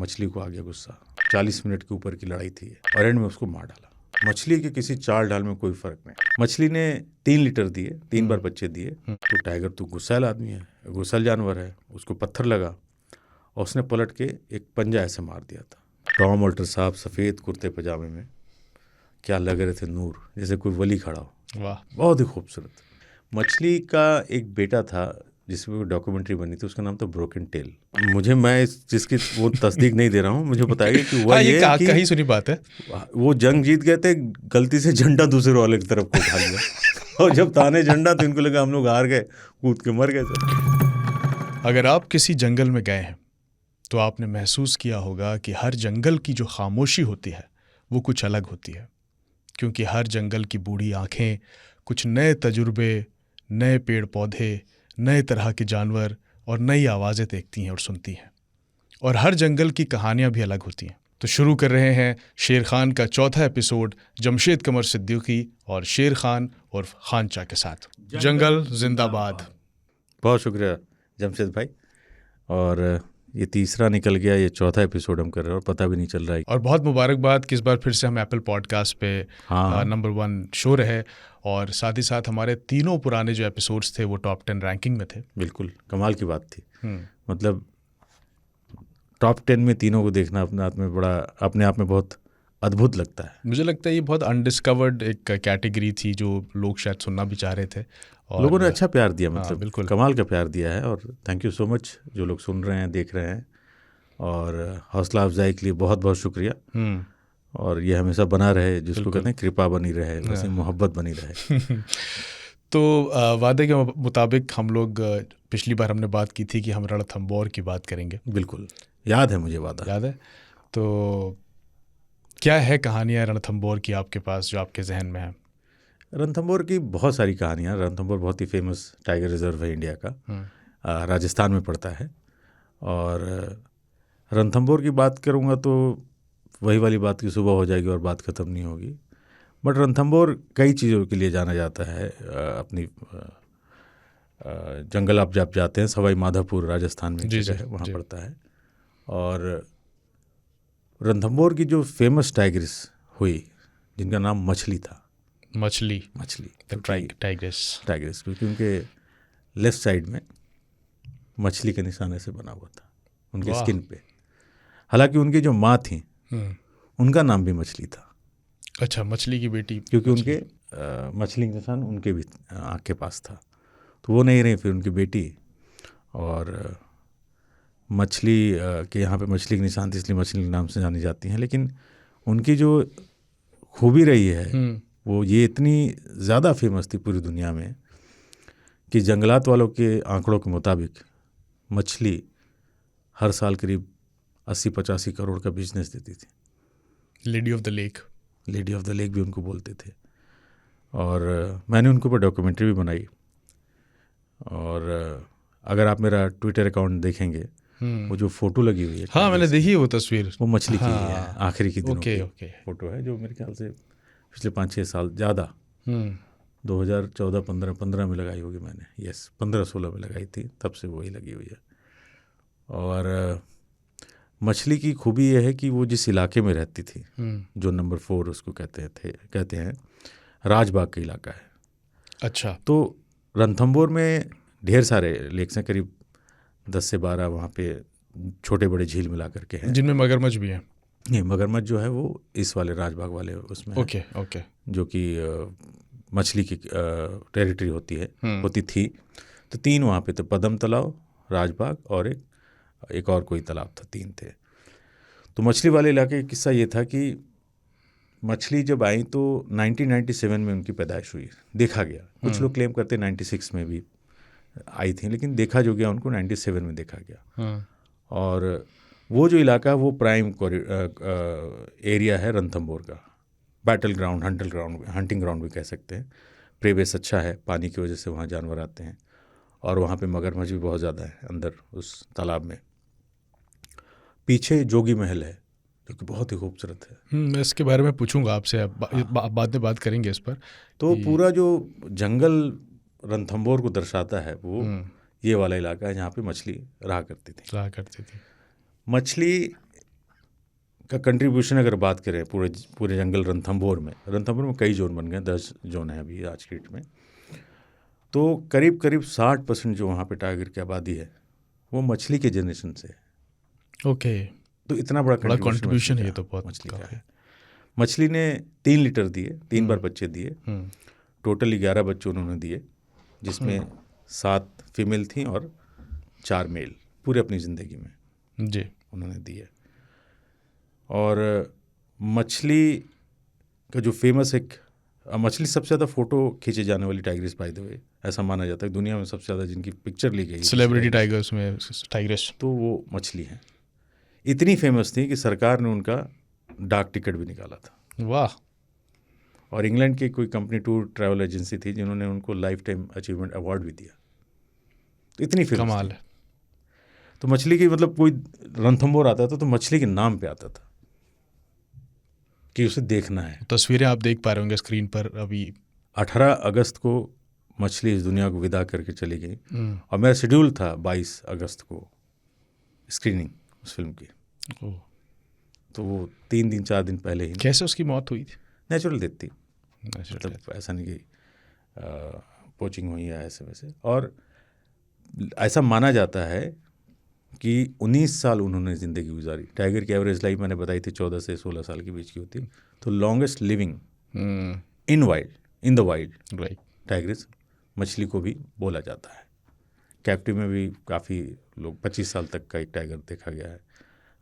मछली को आ गया गुस्सा। 40 मिनट के ऊपर की लड़ाई थी और एंड में उसको मार डाला। मछली के किसी चाल ढाल में कोई फर्क नहीं। मछली ने 3 लीटर दिए, 3 बार बच्चे दिए। तो टाइगर तो गुस्सैल आदमी है, गुस्सैल जानवर है, उसको पत्थर लगा और उसने पलट के एक पंजा ऐसे मार दिया था। टॉम वॉल्टर साहब सफ़ेद कुर्ते पजामे में क्या लग रहे थे, नूर, जैसे कोई वली खड़ा हो। वाह, बहुत ही खूबसूरत। मछली का एक बेटा था जिसमें डॉक्यूमेंट्री बनी थी, उसका नाम था ब्रोकन टेल। मैं जिसकी वो तस्दीक नहीं दे रहा हूँ, मुझे बताइए कि हुआ ये कि कहीं सुनी बात है, वो जंग जीत गए थे, गलती से झंडा दूसरे वाले की तरफ को उठा लिया और जब ताने झंडा तो इनको लगा हम लोग हार गए, कूद के मर गए सब। अगर आप किसी जंगल में गए हैं तो आपने महसूस किया होगा कि हर जंगल की जो खामोशी होती है वो कुछ अलग होती है, क्योंकि हर जंगल की बूढ़ी आँखें कुछ नए तजुर्बे, नए पेड़ पौधे, नए तरह के जानवर और नई आवाज़ें देखती हैं और सुनती हैं। और हर जंगल की कहानियाँ भी अलग होती हैं। तो शुरू कर रहे हैं शेर खान का चौथा एपिसोड जमशेद कमर सिद्दीकी और शेर खान और खानचा के साथ। जंगल जिंदाबाद। बहुत शुक्रिया जमशेद भाई। और ये तीसरा निकल गया, ये चौथा एपिसोड हम कर रहे हैं और पता भी नहीं चल रहा है। और बहुत मुबारकबाद कि इस बार फिर से हम एप्पल पॉडकास्ट पे नंबर 1 शो रहे और साथ ही साथ हमारे तीनों पुराने जो एपिसोड्स थे वो टॉप 10 रैंकिंग में थे। बिल्कुल कमाल की बात थी। मतलब टॉप 10 में तीनों को देखना अपने आप में बहुत अद्भुत लगता है। मुझे लगता है ये बहुत अनडिस्कवर्ड एक कैटेगरी थी जो लोग शायद सुनना भी चाह रहे थे और लोगों ने अच्छा प्यार दिया, मतलब बिल्कुल कमाल का प्यार दिया है। और थैंक यू सो मच जो लोग सुन रहे हैं, देख रहे हैं, और हौसला अफजाई के लिए बहुत बहुत शुक्रिया। और ये हमेशा बना रहे, जिसको कहते हैं कृपा बनी रहे, वैसे मोहब्बत बनी रहे। तो वादे के मुताबिक हम लोग पिछली बार हमने बात की थी कि हम रणथंभौर की बात करेंगे। बिल्कुल याद है मुझे, वादा याद है। तो क्या है कहानियाँ रणथंभौर की आपके पास जो आपके जहन में है? रणथंभौर की बहुत सारी कहानियाँ। रणथंभौर बहुत ही फेमस टाइगर रिजर्व है इंडिया का, राजस्थान में पड़ता है। और रणथंभौर की बात करूँगा तो वही वाली बात की सुबह हो जाएगी और बात ख़त्म नहीं होगी। बट रणथंभौर कई चीज़ों के लिए जाना जाता है। अपनी जंगल आप जब जाते हैं, सवाई माधोपुर राजस्थान में जगह है, वहाँ पड़ता है। और रणथंभौर की जो फेमस टाइग्रेस हुई, जिनका नाम मछली था, मछली टाइग्रेस, क्योंकि उनके लेफ्ट साइड में मछली के निशाने से बना हुआ था उनके स्किन पे। हालांकि उनकी जो माँ थी उनका नाम भी मछली था। अच्छा, मछली की बेटी, क्योंकि उनके मछली का निशान उनके भी आँख के पास था, तो वो नहीं रही, फिर उनकी बेटी। और मछली के यहाँ पे मछली के निशान थे, इसलिए मछली के नाम से जानी जाती हैं। लेकिन उनकी जो खूबी रही है वो ये इतनी ज़्यादा फेमस थी पूरी दुनिया में कि जंगलात वालों के आंकड़ों के मुताबिक मछली हर साल करीब 80-85 करोड़ का बिजनेस देती थी। लेडी ऑफ द लेक भी उनको बोलते थे। और मैंने उनके ऊपर डॉक्यूमेंट्री भी बनाई। और अगर आप मेरा ट्विटर अकाउंट देखेंगे, वो जो फ़ोटो लगी हुई है, हाँ मैंने देखी वो तस्वीर, वो मछली की है, आखिरी के दिनों की फ़ोटो है, जो मेरे ख्याल से पिछले 5-6 साल ज़्यादा 2014-15 में लगाई होगी मैंने। यस, 15-16 में लगाई थी, तब से वही लगी हुई है। और मछली की खूबी यह है कि वो जिस इलाके में रहती थी, जो नंबर 4 उसको कहते हैं राजबाग का इलाका है। अच्छा। तो रणथंभौर में ढेर सारे लेक्स हैं, करीब 10 से 12 वहाँ पे छोटे बड़े झील मिला करके हैं, जिनमें मगरमच्छ भी हैं। नहीं, मगरमच्छ जो है वो इस वाले राजबाग वाले उसमें ओके, जो कि मछली की टेरिटरी होती थी। तो 3 वहाँ पे थे, पद्म तालाब, राजबाग और एक और कोई तालाब था, 3 थे। तो मछली वाले इलाके का किस्सा ये था कि मछली जब आई तो 1997 में उनकी पैदाइश हुई, देखा गया। कुछ लोग क्लेम करते 96 में भी आई थी, लेकिन देखा जो गया उनको 97 में देखा गया। और वो जो इलाका वो प्राइम एरिया है रणथंभौर का, बैटल ग्राउंड, हंटिंग ग्राउंड भी कह सकते हैं। प्रेबेस अच्छा है, पानी की वजह से वहाँ जानवर आते हैं। और वहाँ पे मगरमच्छ भी बहुत ज़्यादा है अंदर उस तालाब में। पीछे जोगी महल है जो कि बहुत ही खूबसूरत है। मैं इसके बारे में पूछूंगा आपसे, बाद में बात करेंगे इस पर। तो पूरा जो जंगल रणथंभौर को दर्शाता है वो ये वाला इलाका है जहाँ पे मछली रहा करती थी। मछली का कंट्रीब्यूशन अगर बात करें पूरे जंगल रणथंभौर में कई जोन बन गए, 10 जोन है अभी आज की डेट में, तो करीब करीब 60% जो वहाँ पे टाइगर की आबादी है वो मछली के जनरेशन से है। ओके, तो इतना बड़ा कंट्रीब्यूशन है ये तो बहुत मछली का है। मछली ने 3 लीटर दिए, 3 बार बच्चे दिए, टोटल 11 बच्चे उन्होंने दिए, जिसमें 7 फीमेल थी और 4 मेल, पूरे अपनी ज़िंदगी में जी उन्होंने दिए। और मछली का जो फेमस मछली सबसे ज़्यादा फ़ोटो खींचे जाने वाली टाइग्रेस, बाय द वे, ऐसा माना जाता है दुनिया में सबसे ज़्यादा जिनकी पिक्चर ली गई सेलिब्रिटी टाइगर्स में टाइग्रेस, तो वो मछली है। इतनी फेमस थी कि सरकार ने उनका डाक टिकट भी निकाला था। वाह। और इंग्लैंड की कोई कंपनी, टूर ट्रैवल एजेंसी थी, जिन्होंने उनको लाइफ टाइम अचीवमेंट अवार्ड भी दिया। तो इतनी फेमस कमाल है। तो मछली की, मतलब कोई रणथंभौर आता था तो मछली के नाम पे आता था कि उसे देखना है। तस्वीरें आप देख पा रहे होंगे स्क्रीन पर अभी। 18 अगस्त को मछली इस दुनिया को विदा करके चली गई और मेरा शेड्यूल था 22 अगस्त को स्क्रीनिंग उस फिल्म की। तो वो 3 दिन 4 दिन पहले ही। कैसे उसकी मौत हुई थी? नेचुरल डेथ थी, मतलब ऐसा नहीं कि पोचिंग हुई है ऐसे वैसे। और ऐसा माना जाता है कि 19 साल उन्होंने ज़िंदगी गुजारी। टाइगर की एवरेज लाइफ मैंने बताई थी 14 से 16 साल के बीच की होती। तो longest living in the wild right tigress मछली को भी बोला जाता है। कैप्टिव में भी काफ़ी लोग 25 साल तक का एक टाइगर देखा गया है,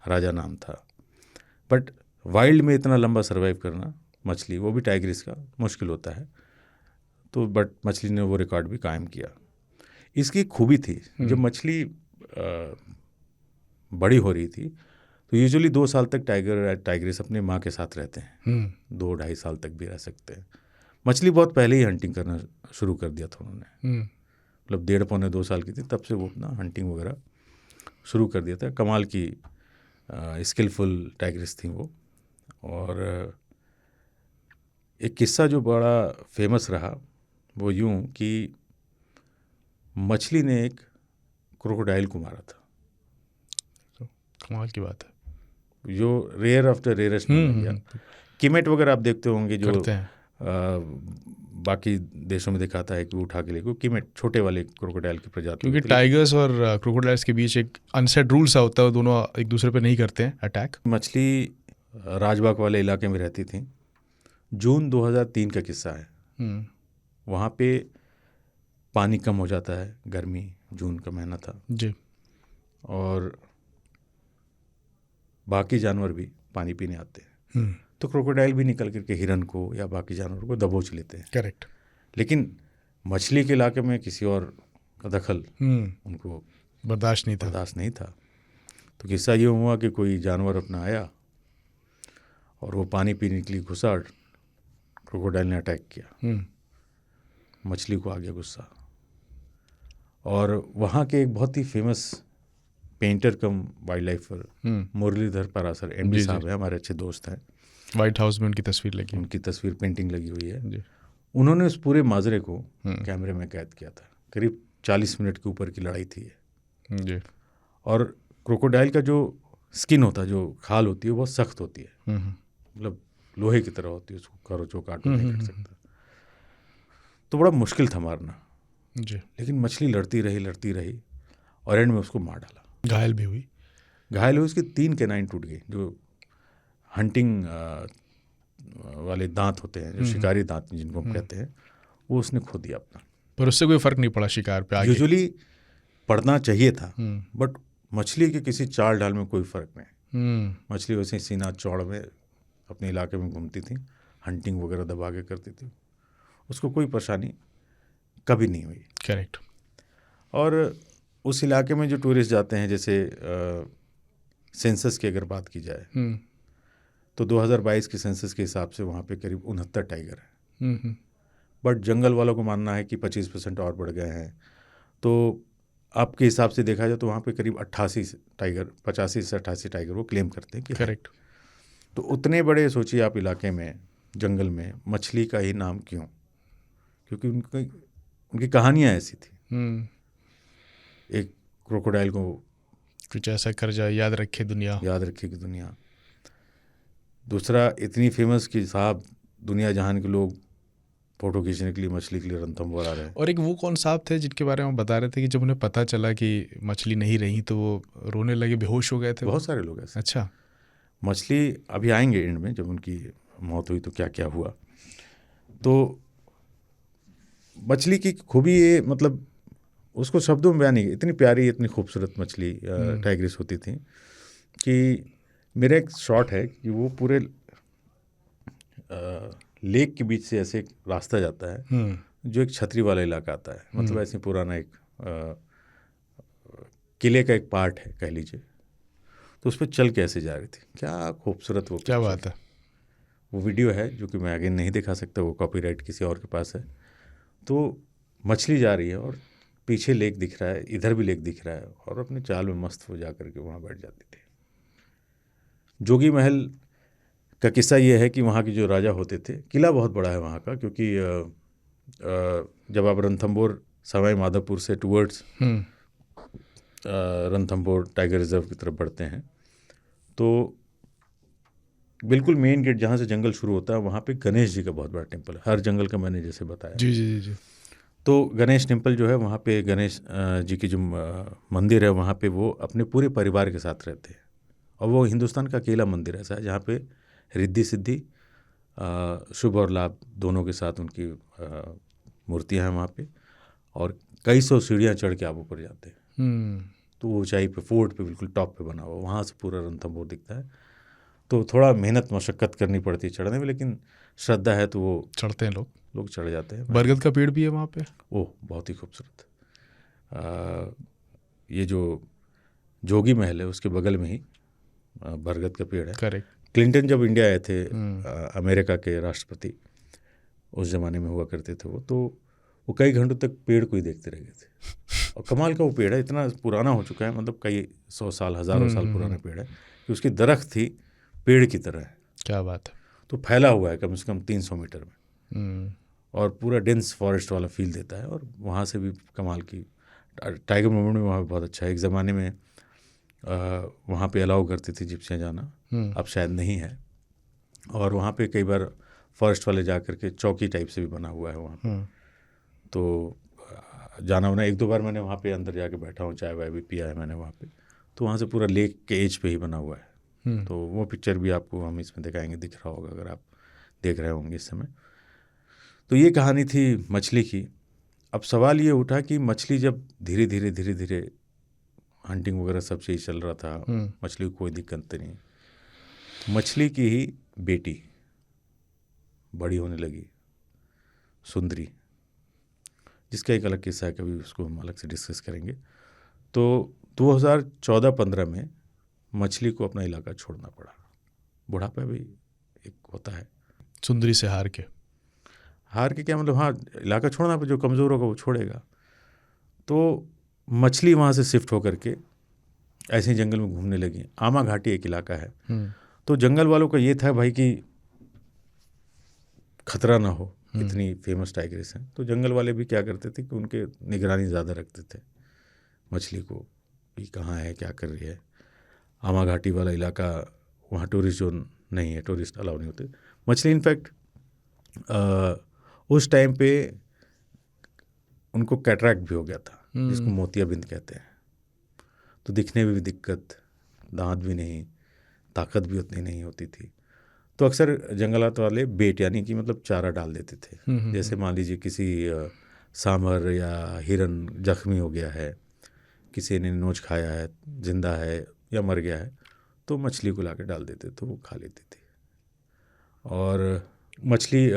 राजा नाम था। बट वाइल्ड में इतना लंबा सर्वाइव करना मछली, वो भी टाइग्रेस का, मुश्किल होता है। तो बट मछली ने वो रिकॉर्ड भी कायम किया। इसकी खूबी थी, जब मछली बड़ी हो रही थी तो यूजुअली 2 साल तक टाइग्रेस अपने माँ के साथ रहते हैं, 2-2.5 साल तक भी रह सकते हैं। मछली बहुत पहले ही हंटिंग करना शुरू कर दिया था उन्होंने, मतलब 1.5-2 साल की थी तब से वो अपना हंटिंग वगैरह शुरू कर दिया था। कमाल की स्किलफुल टाइग्रेस थी वो। और एक किस्सा जो बड़ा फेमस रहा वो यूं कि मछली ने एक क्रोकोडाइल को मारा था। कमाल की बात है, जो रेयर ऑफ द रेयरेस्ट माना गया। कीमेट वगैरह आप देखते होंगे जो बाकी देशों में दिखाता है कि वो उठा के लेके, कीमेट छोटे वाले क्रोकोडाइल की प्रजाति, क्योंकि टाइगर्स और क्रोकोडाइल्स के बीच एक अनसेट रूल सा होता है, दोनों एक दूसरे पे नहीं करते हैं अटैक। मछली राजबाग वाले इलाके में रहती थी। जून 2003 का किस्सा है। वहाँ पे पानी कम हो जाता है, गर्मी, जून का महीना था जी, और बाकी जानवर भी पानी पीने आते हैं। तो क्रोकोडाइल भी निकल करके हिरन को या बाकी जानवरों को दबोच लेते हैं। करेक्ट। लेकिन मछली के इलाके में किसी और का दखल उनको बर्दाश्त नहीं था। तो किस्सा ये हुआ कि कोई जानवर अपना आया और वो पानी पीने के लिए घुसा, क्रोकोडाइल ने अटैक किया। मछली को आ गया गुस्सा, और वहाँ के एक बहुत ही famous painter cum wildlifer Muralidhar Parasar, MD साहब है, हमारे अच्छे दोस्त हैं। व्हाइट हाउस में उनकी तस्वीर लगी, उनकी तस्वीर पेंटिंग लगी हुई है जी। उन्होंने उस पूरे माजरे को कैमरे में कैद किया था। करीब 40 मिनट के ऊपर की लड़ाई थी जी। और क्रोकोडाइल का जो स्किन होता है, जो खाल होती है, वो बहुत सख्त होती है, मतलब लोहे की तरह होती है, उसको खरोचो काटो नहीं कर सकता। तो बड़ा मुश्किल था मारना जी। लेकिन मछली लड़ती रही और एंड में उसको मार डाला। घायल भी हुई, उसके 3 कैनाइन टूट गए, जो हंटिंग वाले दांत होते हैं, जो शिकारी दांत जिनको हम कहते हैं, वो उसने खो दिया अपना। पर उससे कोई फर्क नहीं पड़ा शिकार पे आगे। यूजुअली पड़ना चाहिए था, बट मछली के किसी चाल ढाल में कोई फर्क नहीं। मछली वैसे सीना चौड़ में अपने इलाके में घूमती थी, हंटिंग वगैरह दबा के करती थी, उसको कोई परेशानी कभी नहीं हुई। करेक्ट। और उस इलाके में जो टूरिस्ट जाते हैं, जैसे सेंसस की अगर बात की जाए तो 2022 के सेंसस के हिसाब से वहाँ पे करीब 69 टाइगर हैं। बट जंगल वालों को मानना है कि 25% और बढ़ गए हैं। तो आपके हिसाब से देखा जाए तो वहाँ पे करीब 88 टाइगर, 85 से 88 टाइगर वो क्लेम करते हैं कि करेक्ट। तो उतने बड़े सोचिए आप इलाके में, जंगल में, मछली का ही नाम क्यों? क्योंकि उनकी कहानियाँ ऐसी थी। एक क्रोकोडाइल को कुछ ऐसा कर जाए, याद रखेगी दुनिया। दूसरा इतनी फेमस कि साहब दुनिया जहान के लोग फ़ोटो खींचने के लिए मछली के लिए रणथंभौर आ रहे हैं। और एक वो कौन साहब थे जिनके बारे में बता रहे थे कि जब उन्हें पता चला कि मछली नहीं रही तो वो रोने लगे, बेहोश हो गए थे? बहुत सारे लोग ऐसे। अच्छा। मछली अभी आएंगे एंड में, जब उनकी मौत हुई तो क्या क्या हुआ। तो मछली की खूबी ये, मतलब उसको शब्दों में बयान नहीं, इतनी प्यारी इतनी खूबसूरत मछली टाइग्रिस होती थी कि मेरा एक शॉट है कि वो पूरे लेक के बीच से ऐसे एक रास्ता जाता है जो एक छतरी वाला इलाका आता है, मतलब ऐसे पुराना एक किले का एक पार्ट है कह लीजिए। तो उस पर चल के ऐसे जा रही थी, क्या खूबसूरत वो क्या picture बात है। वो वीडियो है जो कि मैं आगे नहीं दिखा सकता, वो कॉपीराइट किसी और के पास है। तो मछली जा रही है और पीछे लेक दिख रहा है, इधर भी लेक दिख रहा है, और अपने चाल में मस्त हो जा करके वहाँ बैठ जाती थी। जोगी महल का किस्सा ये है कि वहाँ के जो राजा होते थे, किला बहुत बड़ा है वहाँ का, क्योंकि जब आप रणथंभौर सवाई माधोपुर से टूवर्ड्स रणथंभौर टाइगर रिजर्व की तरफ बढ़ते हैं तो बिल्कुल मेन गेट जहाँ से जंगल शुरू होता है वहाँ पे गणेश जी का बहुत बड़ा टेम्पल है, हर जंगल का मैंने जैसे बताया। जी जी जी जी। तो गणेश टेम्पल जो है वहाँ पे गणेश जी की जो मंदिर है वहाँ पे वो अपने पूरे परिवार के साथ रहते हैं, और वो हिंदुस्तान का अकेला मंदिर ऐसा है जहाँ पे रिद्धि सिद्धि शुभ और लाभ दोनों के साथ उनकी मूर्तियाँ हैं वहाँ पे, और कई सौ सीढ़ियाँ चढ़ के आप ऊपर जाते हैं। तो वो ऊंचाई पे फोर्ट पे बिल्कुल टॉप पे बना हुआ, वहाँ से पूरा रणथंभौर दिखता है। तो थोड़ा मेहनत मशक्क़त करनी पड़ती है चढ़ने में, लेकिन श्रद्धा है तो वो चढ़ते हैं लोग चढ़ जाते हैं। बरगद का पेड़ भी है वहाँ पे? ओह बहुत ही खूबसूरत। ये जो जोगी महल है उसके बगल में ही बरगद का पेड़ है। करेक्ट। क्लिंटन जब इंडिया आए थे, अमेरिका के राष्ट्रपति उस ज़माने में हुआ करते थे तो वो कई घंटों तक पेड़ को ही देखते रह गए थे। और कमाल का वो पेड़ है, इतना पुराना हो चुका है, मतलब कई 100 साल हज़ारों साल पुराना पेड़ है कि उसकी दरख्त थी पेड़ की तरह है। क्या बात है। तो फैला हुआ है कम से कम 300 मीटर में, और पूरा डेंस फॉरेस्ट वाला फील देता है। और वहाँ से भी कमाल की टाइगर मूवमेंट में वहाँ पे बहुत अच्छा है। एक ज़माने में वहाँ पे अलाउ करती थी जिप्सियाँ जाना, अब शायद नहीं है। और वहाँ पे कई बार फॉरेस्ट वाले जा करके चौकी टाइप से भी बना हुआ है वहाँ पे, तो जाना होना। 1-2 बार मैंने वहाँ पे अंदर जाके बैठा हूँ, चाय वाय भी पिया है मैंने वहाँ पे। तो वहाँ से पूरा लेक के एज पे ही बना हुआ है। तो वो पिक्चर भी आपको हम इसमें दिखाएंगे, दिख रहा होगा अगर आप देख रहे होंगे इस समय। तो ये कहानी थी मछली की। अब सवाल ये उठा कि मछली जब धीरे धीरे हंटिंग वगैरह सब चीज़ चल रहा था, मछली को कोई दिक्कत नहीं, मछली की ही बेटी बड़ी होने लगी, सुंदरी, जिसका एक अलग किस्सा है, कभी उसको हम अलग से डिस्कस करेंगे। तो 2014-15 में मछली को अपना इलाका छोड़ना पड़ा। बुढ़ापा भी एक होता है। सुंदरी से हार के क्या मतलब, हाँ इलाका छोड़ना, पर जो कमज़ोर होगा वो छोड़ेगा। तो मछली वहाँ से शिफ्ट होकर के ऐसे ही जंगल में घूमने लगी। आमा घाटी एक इलाका है, तो जंगल वालों का ये था भाई कि खतरा ना हो, इतनी फेमस टाइग्रेस हैं, तो जंगल वाले भी क्या करते थे कि उनके निगरानी ज़्यादा रखते थे मछली को, कि कहाँ है क्या कर रही है। आमा घाटी वाला इलाका, वहाँ टूरिस्ट जोन नहीं है, टूरिस्ट अलाउ नहीं होते। मछली इनफैक्ट उस टाइम पे उनको कैटरैक्ट भी हो गया था, जिसको मोतियाबिंद कहते हैं। तो दिखने में भी दिक्कत, दांत भी नहीं, ताकत भी उतनी नहीं होती थी। तो अक्सर जंगलात वाले बेट यानी कि मतलब चारा डाल देते थे। जैसे मान लीजिए किसी सांभर या हिरन जख्मी हो गया है, किसी ने नोच खाया है, जिंदा है या मर गया है, तो मछली को लाके डाल देते, तो वो खा लेती थी। और मछली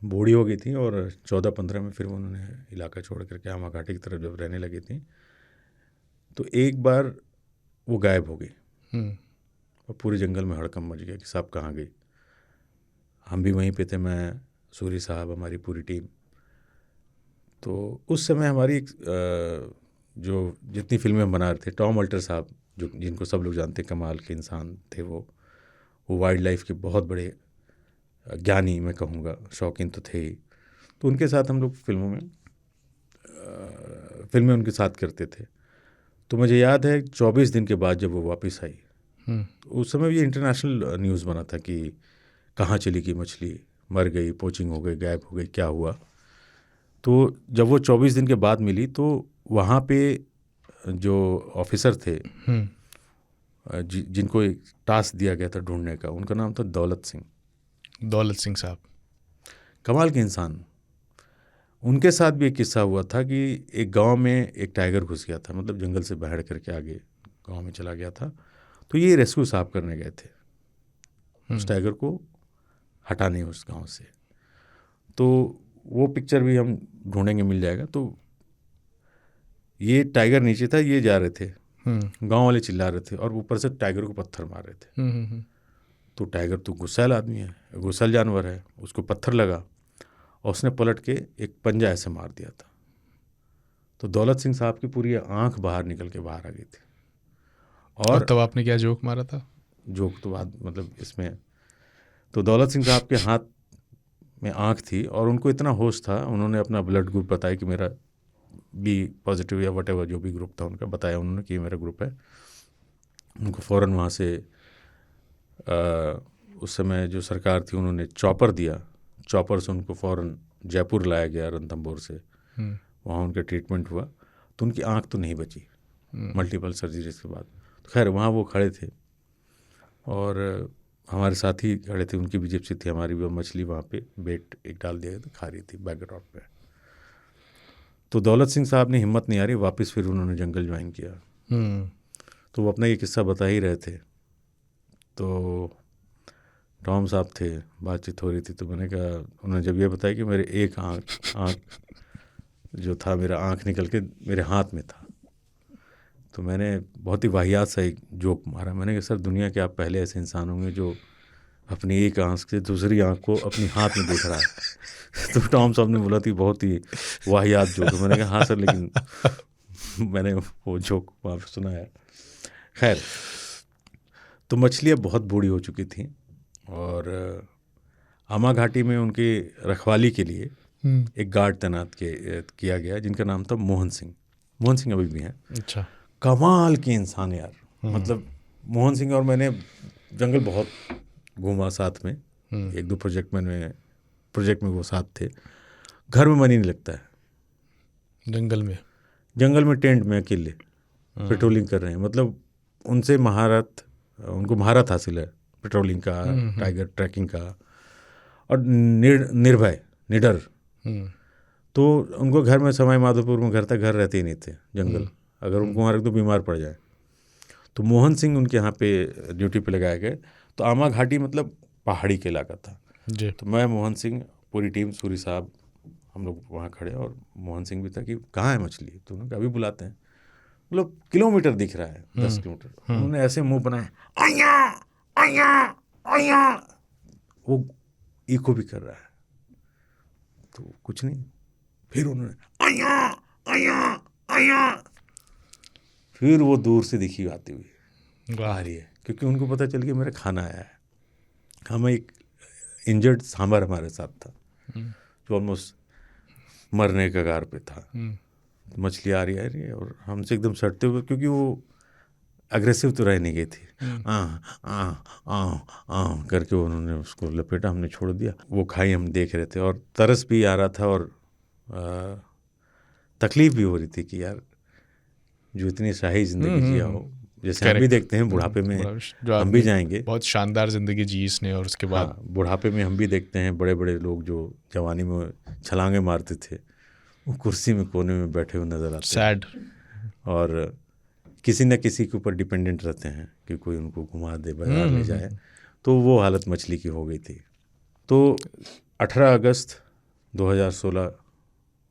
बूढ़ी हो गई थी, और 14-15 में फिर उन्होंने इलाका छोड़ करके आमा घाटी की तरफ जब रहने लगी थी, तो एक बार वो गायब हो गई, और पूरे जंगल में हड़कंप मच गया कि साहब कहाँ गई। हम भी वहीं पे थे, मैं, सूरी साहब, हमारी पूरी टीम। तो उस समय हमारी जो जितनी फिल्में हम बना रहे थे, टॉम अल्टर साहब जो जिनको सब लोग जानते, कमाल के इंसान थे वो वाइल्ड लाइफ के बहुत बड़े ज्ञानी मैं कहूँगा, शौकीन तो थे ही। तो उनके साथ हम लोग फिल्में उनके साथ करते थे। तो मुझे याद है 24 दिन के बाद जब वो वापस आई तो उस समय ये इंटरनेशनल न्यूज़ बना था कि कहाँ चली गई मछली, मर गई, पोचिंग हो गई, गायब हो गई, क्या हुआ। तो जब वो 24 दिन के बाद मिली तो वहाँ पे जो ऑफिसर थे जिनको एक टास्क दिया गया था ढूंढने का, उनका नाम था दौलत सिंह। दौलत सिंह साहब कमाल के इंसान। उनके साथ भी एक किस्सा हुआ था कि एक गांव में एक टाइगर घुस गया था, मतलब जंगल से बाहर करके आगे गांव में चला गया था। तो ये रेस्क्यू साहब करने गए थे उस टाइगर को हटाने उस गांव से। तो वो पिक्चर भी हम ढूंढेंगे, मिल जाएगा। तो ये टाइगर नीचे था, ये जा रहे थे, गांव वाले चिल्ला रहे थे और ऊपर से टाइगर को पत्थर मार रहे थे। तो टाइगर तो गुस्सैल आदमी है, गुस्सैल जानवर है, उसको पत्थर लगा और उसने पलट के एक पंजा ऐसे मार दिया था। तो दौलत सिंह साहब की पूरी आंख बाहर निकल के बाहर आ गई थी। और तब आपने क्या जोक मारा था? जोक तो बाद मतलब इसमें, तो दौलत सिंह साहब के हाथ में आंख थी और उनको इतना होश था, उन्होंने अपना ब्लड ग्रुप बताया कि मेरा बी पॉजिटिव या वट एवर जो भी ग्रुप था उनका बताया उन्होंने कि मेरा ग्रुप है। उनको फ़ौरन वहाँ से उस समय जो सरकार थी उन्होंने चॉपर दिया, चॉपर से उनको फ़ौरन जयपुर लाया गया रणथंभौर से। वहाँ उनका ट्रीटमेंट हुआ तो उनकी आंख तो नहीं बची मल्टीपल सर्जरीज के बाद। तो खैर वहाँ वो खड़े थे और हमारे साथ ही खड़े थे, उनकी भी जिप्सी थी, हमारी भी मछली वहाँ पे बेट एक डाल दिया तो खा रही थी बैकड्रॉप पे। तो दौलत सिंह साहब ने हिम्मत नहीं आ रही, वापस फिर उन्होंने जंगल ज्वाइन किया। तो वो अपना ये किस्सा बता ही रहे थे। तो टॉम साहब थे, बातचीत हो रही थी, तो मैंने कहा, उन्होंने जब ये बताया कि मेरे एक आँख जो था, मेरा आँख निकल के मेरे हाथ में था, तो मैंने बहुत ही वाहियात सा एक जोक मारा। मैंने कहा सर दुनिया के आप पहले ऐसे इंसान होंगे जो अपनी एक आँख से दूसरी आँख को अपनी हाथ में देख रहा है। तो टॉम साहब ने बोला थी बहुत ही वाहियात जोक। मैंने कहा हाँ सर, लेकिन मैंने वो जोक वहाँ पर सुना है। खैर, तो मछलियाँ बहुत बूढ़ी हो चुकी थी और आमा घाटी में उनकी रखवाली के लिए एक गार्ड तैनात किया गया जिनका नाम था मोहन सिंह। मोहन सिंह अभी भी हैं। अच्छा। कमाल के इंसान यार, मतलब मोहन सिंह और मैंने जंगल बहुत घूमा साथ में, एक दो प्रोजेक्ट में वो साथ थे। घर में मन ही नहीं लगता है, जंगल में टेंट में अकेले पेट्रोलिंग कर रहे हैं। मतलब उनको महारत हासिल है पेट्रोलिंग का, टाइगर ट्रैकिंग का, और निर्भय निडर। तो उनको घर में सवाई माधोपुर में घर रहते ही नहीं थे। जंगल अगर उनको वहाँ रख दो बीमार पड़ जाए। तो मोहन सिंह उनके यहाँ पे ड्यूटी पे लगाए गए। तो आमा घाटी मतलब पहाड़ी के इलाका था जी। तो मैं, मोहन सिंह, पूरी टीम, सूरी साहब, हम लोग वहाँ खड़े और मोहन सिंह भी था कि कहाँ है मछली, तो उन्होंने अभी बुलाते हैं। मतलब किलोमीटर दिख रहा है, 10 किलोमीटर। उन्होंने ऐसे मुंह बनाया, आया आया आया, वो इको भी कर रहा है तो कुछ नहीं। फिर उन्होंने आया आया आया, फिर वो दूर से दिखी आती हुई आ रही है, क्योंकि उनको पता चल गया मेरा खाना आया है। हमें एक इंजर्ड सांभर हमारे साथ था जो ऑलमोस्ट मरने के कगार पे था। तो मछली आ रही है और हमसे एकदम सटते हुए, क्योंकि वो अग्रेसिव तो रह नहीं गई थी, करके उन्होंने उसको लपेटा, हमने छोड़ दिया। वो खाई, हम देख रहे थे और तरस भी आ रहा था और तकलीफ भी हो रही थी कि यार जो इतनी शाही ज़िंदगी जिया हो, जैसे हम भी देखते हैं बुढ़ापे में हम भी जाएंगे, बहुत शानदार ज़िंदगी जी इसने, और उसके बाद बुढ़ापे में हम भी देखते हैं बड़े बड़े लोग जो जवानी में छलांगे मारते थे, वो कुर्सी में कोने में बैठे हुए नज़र आते सैड, और किसी न किसी के ऊपर डिपेंडेंट रहते हैं कि कोई उनको घुमा दे, बाजार ले जाए। तो वो हालत मछली की हो गई थी। तो 18 अगस्त 2016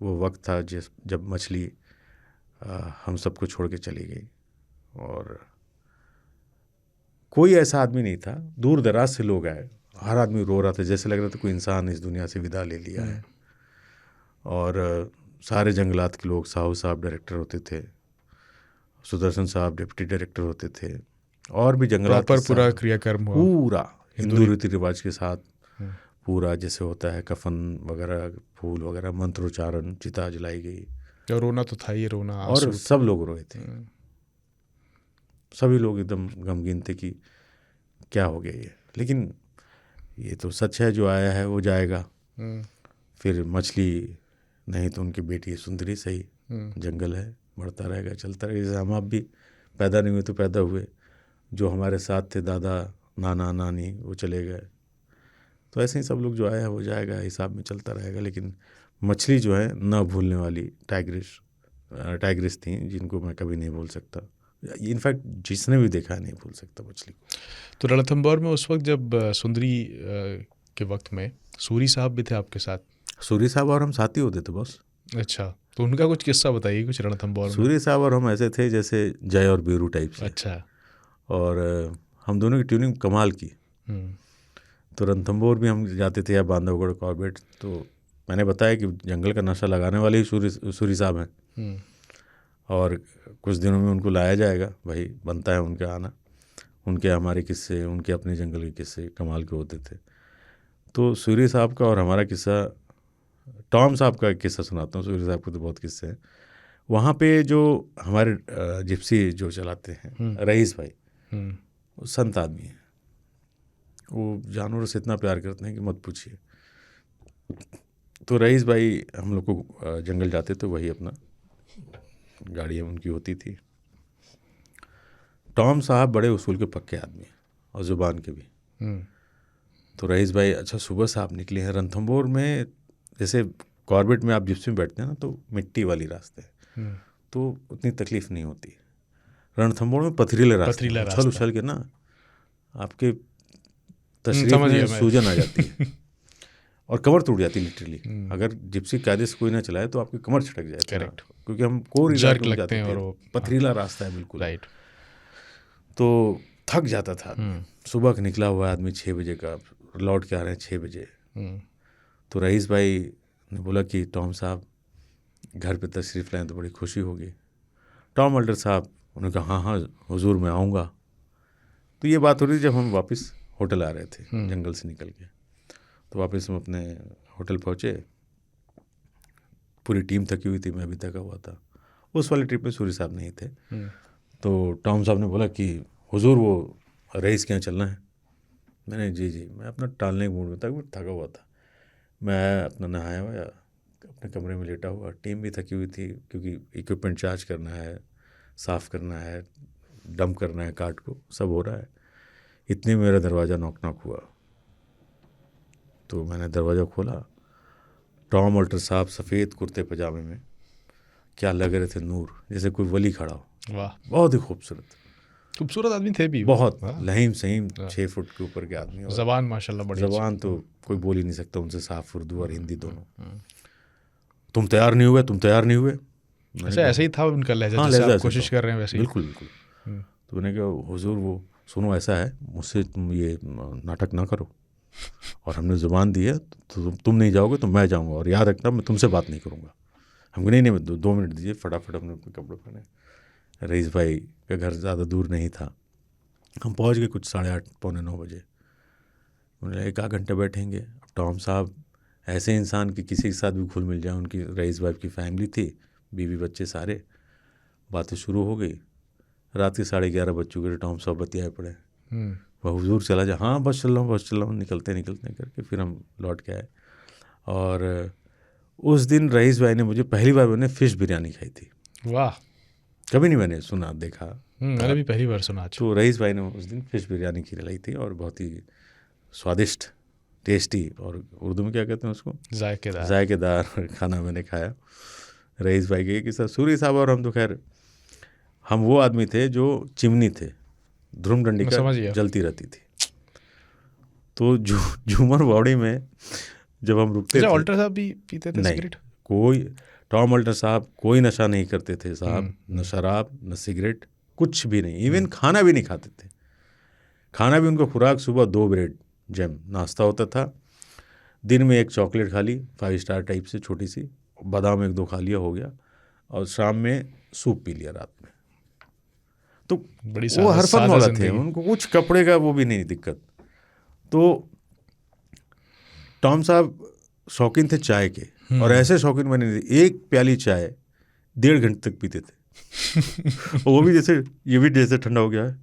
वो वक्त था जब मछली हम सबको छोड़ के चली गई। और कोई ऐसा आदमी नहीं था, दूर दराज से लोग आए, हर आदमी रो रहा था, जैसे लग रहा था कोई इंसान इस दुनिया से विदा ले लिया है। और सारे जंगलात के लोग, साहू साहब डायरेक्टर होते थे, सुदर्शन साहब डिप्टी डायरेक्टर होते थे, और भी जंगलात पर पूरा क्रियाकर्म हुआ, पूरा हिंदू रीति रिवाज के साथ पूरा, जैसे होता है कफन वगैरह, फूल वगैरह, मंत्रोच्चारण, चिता जलाई गई। और रोना तो था ही, रोना, और सब लोग रोए थे। सभी लोग एकदम गमगीन थे कि क्या हो गया ये, लेकिन ये तो सच है, जो आया है वो जाएगा। फिर मछली नहीं तो उनकी बेटी है सुंदरी, सही जंगल है, बढ़ता रहेगा, चलता रहेगा। जैसे हम आप भी पैदा नहीं हुए तो पैदा हुए, जो हमारे साथ थे दादा नाना नानी वो चले गए, तो ऐसे ही सब लोग जो आया है वो जाएगा, हिसाब में चलता रहेगा। लेकिन मछली जो है न भूलने वाली टाइग्रिस थी, जिनको मैं कभी नहीं भूल सकता। इनफैक्ट जिसने भी देखा नहीं भूल सकता मछली को। तो रणथंभौर में उस वक्त जब सुंदरी के वक्त में सूरी साहब भी थे आपके साथ? सूरी साहब और हम साथी होते थे बॉस। अच्छा, तो उनका कुछ किस्सा बताइए कुछ रणथंभौर में। सूरी साहब और हम ऐसे थे जैसे जय और बीरू टाइप से। अच्छा। और हम दोनों की ट्यूनिंग कमाल की। तो रणथंभौर भी हम जाते थे या बांधवगढ़ कॉर्बेट, तो मैंने बताया कि जंगल का नशा लगाने वाले ही सूरी साहब हैं, और कुछ दिनों में उनको लाया जाएगा, भाई बनता है उनका आना। उनके हमारे किस्से, उनके अपने जंगल के किस्से कमाल के होते थे। तो सूरी साहब का और हमारा किस्सा, टॉम साहब का एक किस्सा सुनाता हूँ, सूरी साहब के तो बहुत किस्से हैं। वहाँ पे जो हमारे जिप्सी जो चलाते हैं रईस भाई, वो संत आदमी है, वो जानवरों से इतना प्यार करते हैं कि मत पूछिए। तो रईस भाई हम लोग को जंगल जाते तो वही अपना गाड़ी उनकी होती थी। टॉम साहब बड़े उसूल के पक्के आदमी हैं और ज़ुबान के भी। तो रईस भाई, अच्छा सुबह से आप निकले हैं रणथंभौर में, जैसे कॉर्बेट में आप जिप्सी में बैठते हैं ना तो मिट्टी वाली रास्ते हैं, तो उतनी तकलीफ नहीं होती। रणथंभौर में पथरीले रास्ते, उछल उछल के ना आपके तशरीफ में सूजन आ जाती है और कमर टूट जाती है लिटरली। अगर जिप्सी कायदे से कोई ना चलाए तो आपकी कमर छटक जाए। करेक्ट, क्योंकि हम कोर इलाके में जाते थे, पथरीला रास्ता है बिल्कुल। राइट। तो थक जाता था। सुबह का निकला हुआ आदमी 6 बजे का, लौट के आ रहे हैं 6 बजे। तो रईस भाई ने बोला कि टॉम साहब घर पे तशरीफ़ लाएँ तो बड़ी खुशी होगी। टॉम अल्टर साहब उन्होंने कहा हाँ हाँ हुजूर मैं आऊँगा। तो ये बात हो रही थी जब हम वापस होटल आ रहे थे जंगल से निकल के। तो वापस हम अपने होटल पहुँचे, पूरी टीम थकी हुई थी, मैं भी थका हुआ था। उस वाले ट्रिप में सूरी साहब नहीं थे। तो टॉम साहब ने बोला कि हुजूर वो रईस के यहाँ चलना है। मैंने जी मैं अपना टालने के मूड में था, थका हुआ था। मैं अपना नहाया हुआ अपने कमरे में लेटा हुआ, टीम भी थकी हुई थी क्योंकि इक्विपमेंट चार्ज करना है, साफ़ करना है, डंप करना है कार्ट को, सब हो रहा है। इतने में मेरा दरवाज़ा नॉक हुआ। तो मैंने दरवाज़ा खोला, टॉम अल्टर साहब सफ़ेद कुर्ते पजामे में, क्या लग रहे थे नूर, जैसे कोई वली खड़ा हो। वाह, बहुत ही खूबसूरत आदमी थे भी, बहुत लहीम सहीम 6 फुट के ऊपर के आदमी। ज़बान माशाल्लाह बड़ी, ज़बान तो कोई बोल ही नहीं सकता उनसे साफ, उर्दू और हिंदी दोनों। तुम तैयार नहीं हुए? अच्छा, ऐसे ही था उनका लहजा, जैसे आप कोशिश कर रहे हैं वैसे ही। बिल्कुल। तो मैंने कहा हुजूर वो सुनो ऐसा है, मुझसे तुम ये नाटक ना करो, और हमने ज़ुबान दी है तो तुम नहीं जाओगे तो मैं जाऊँगा, और याद रखना मैं तुमसे बात नहीं करूँगा। हमको नहीं 2 मिनट दीजिए। फटाफट हमने अपने कपड़े पहने। रईस भाई का घर ज़्यादा दूर नहीं था, हम पहुंच गए कुछ 8:30 पौने 9 बजे। उन्होंने 1 घंटे बैठेंगे। अब टॉम साहब ऐसे इंसान कि किसी के साथ भी घुल मिल जाए, उनकी रईस वाइफ की फैमिली थी, बीवी बच्चे सारे, बातें शुरू हो गई। रात के 11:30 बज चुके थे, टॉम साहब बतियाए पड़े, वह हुजूर चला जा, हाँ बस चल रहा हूँ, निकलते करके फिर हम लौट के आए। और उस दिन रईस भाई ने मुझे पहली बार मैंने फ़िश बिरयानी खाई थी। वाह, कभी नहीं मैंने सुना देखा, मैंने भी पहली बार सुना। तो रईस भाई ने उस दिन फ़िश बिरयानी खिलाई थी, और बहुत ही स्वादिष्ट, टेस्टी, और उर्दू में क्या कहते हैं उसको, जायकेदार खाना मैंने खाया रईस भाई के। कि सर सूरी साहब और हम तो खैर, हम वो आदमी थे जो चिमनी थे, ध्रुम डंडी का जलती रहती थी। तो झूमर बावड़ी में जब हम रुकते थे, अल्टर साहब भी पीते थे सिगरेट? कोई, टॉम अल्टर साहब कोई नशा नहीं करते थे साहब, न शराब न सिगरेट, कुछ भी नहीं। इवन खाना भी नहीं खाते थे। खाना भी उनको खुराक सुबह 2 ब्रेड जैम नाश्ता होता था, दिन में 1 चॉकलेट खा ली 5 स्टार टाइप से छोटी सी, बादाम 1-2 खा लिया, हो गया, और शाम में सूप पी लिया रात में। तो बड़ी वो हरफन वाला थे, उनको कुछ कपड़े का वो भी नहीं दिक्कत। तो टॉम साहब शौकीन थे चाय के, और ऐसे शौकीन बने थे, 1 प्याली चाय 1.5 घंटे तक पीते थे। वो भी जैसे, ये भी जैसे ठंडा हो गया है,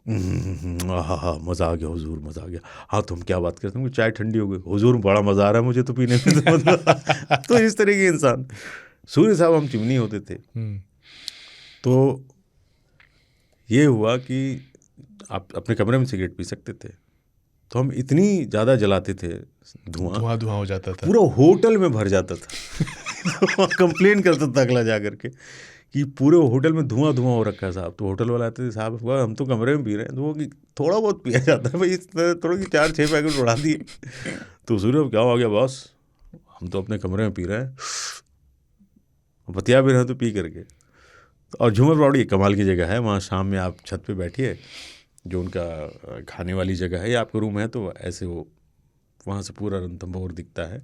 हाँ मज़ा आ गया हुजूर, मज़ा आ गया। हाँ तो हम क्या बात करते हैं, चाय ठंडी हो गई हुजूर, बड़ा मज़ा आ रहा है मुझे तो पीने में। तो मतलब तो इस तरह के इंसान। सूर्य साहब हम चिमनी होते थे, तो ये हुआ कि आप अपने कमरे में सिगरेट पी सकते थे, तो हम इतनी ज़्यादा जलाते थे, धुआं हो जाता था, पूरा होटल में भर जाता था। कंप्लेन करता था अगला जा करके कि पूरे होटल में धुआं हो रखा है साहब। तो होटल वाले आते थे, साहब हम तो कमरे में पी रहे हैं। तो वो कि थोड़ा बहुत पिया जाता है भाई, इस तरह थोड़ा कि 4-6 पैकेट उड़ा दिए। तो सूर्य क्या हो गया बॉस, हम तो अपने कमरे में पी रहे हैं, बतिया भी रहे हैं तो पी करके। और झूमर बावड़ी कमाल की जगह है, वहाँ शाम में आप छत पे बैठिए, जो उनका खाने वाली जगह है या आपका रूम है, तो ऐसे वो वहाँ से पूरा रणथंभौर दिखता है,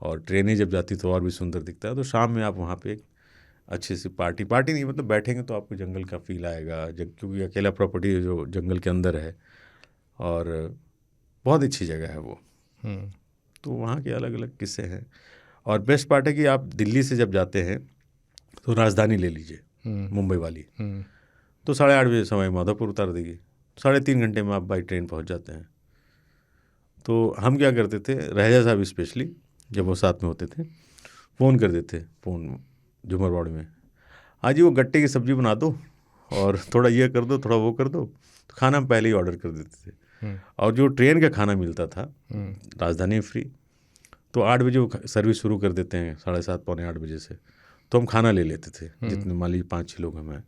और ट्रेनें जब जाती तो और भी सुंदर दिखता है। तो शाम में आप वहाँ पे एक अच्छी सी पार्टी नहीं मतलब बैठेंगे तो आपको जंगल का फील आएगा, क्योंकि अकेला प्रॉपर्टी है जो जंगल के अंदर है, और बहुत अच्छी जगह है वो। तो वहाँ के अलग अलग किस्से हैं। और बेस्ट पार्ट है कि आप दिल्ली से जब जाते हैं तो राजधानी ले लीजिए, मुंबई वाली, तो 8:30 बजे सवाई माधोपुर उतार देगी, 3.5 घंटे में आप बाई ट्रेन पहुँच जाते हैं। तो हम क्या करते थे, रह साहब स्पेशली जब वो साथ में होते थे, फ़ोन कर देते, फ़ोन झूमर बावड़ी में, आज ही वो गट्टे की सब्ज़ी बना दो और थोड़ा ये कर दो, थोड़ा वो कर दो। तो खाना हम पहले ही ऑर्डर कर देते थे। और जो ट्रेन का खाना मिलता था राजधानी फ्री, तो 8 बजे वो सर्विस शुरू कर देते हैं, 7:30 पौने 8 बजे से। तो हम खाना ले लेते थे, जितने मान लीजिए 5-6 लोग हमें,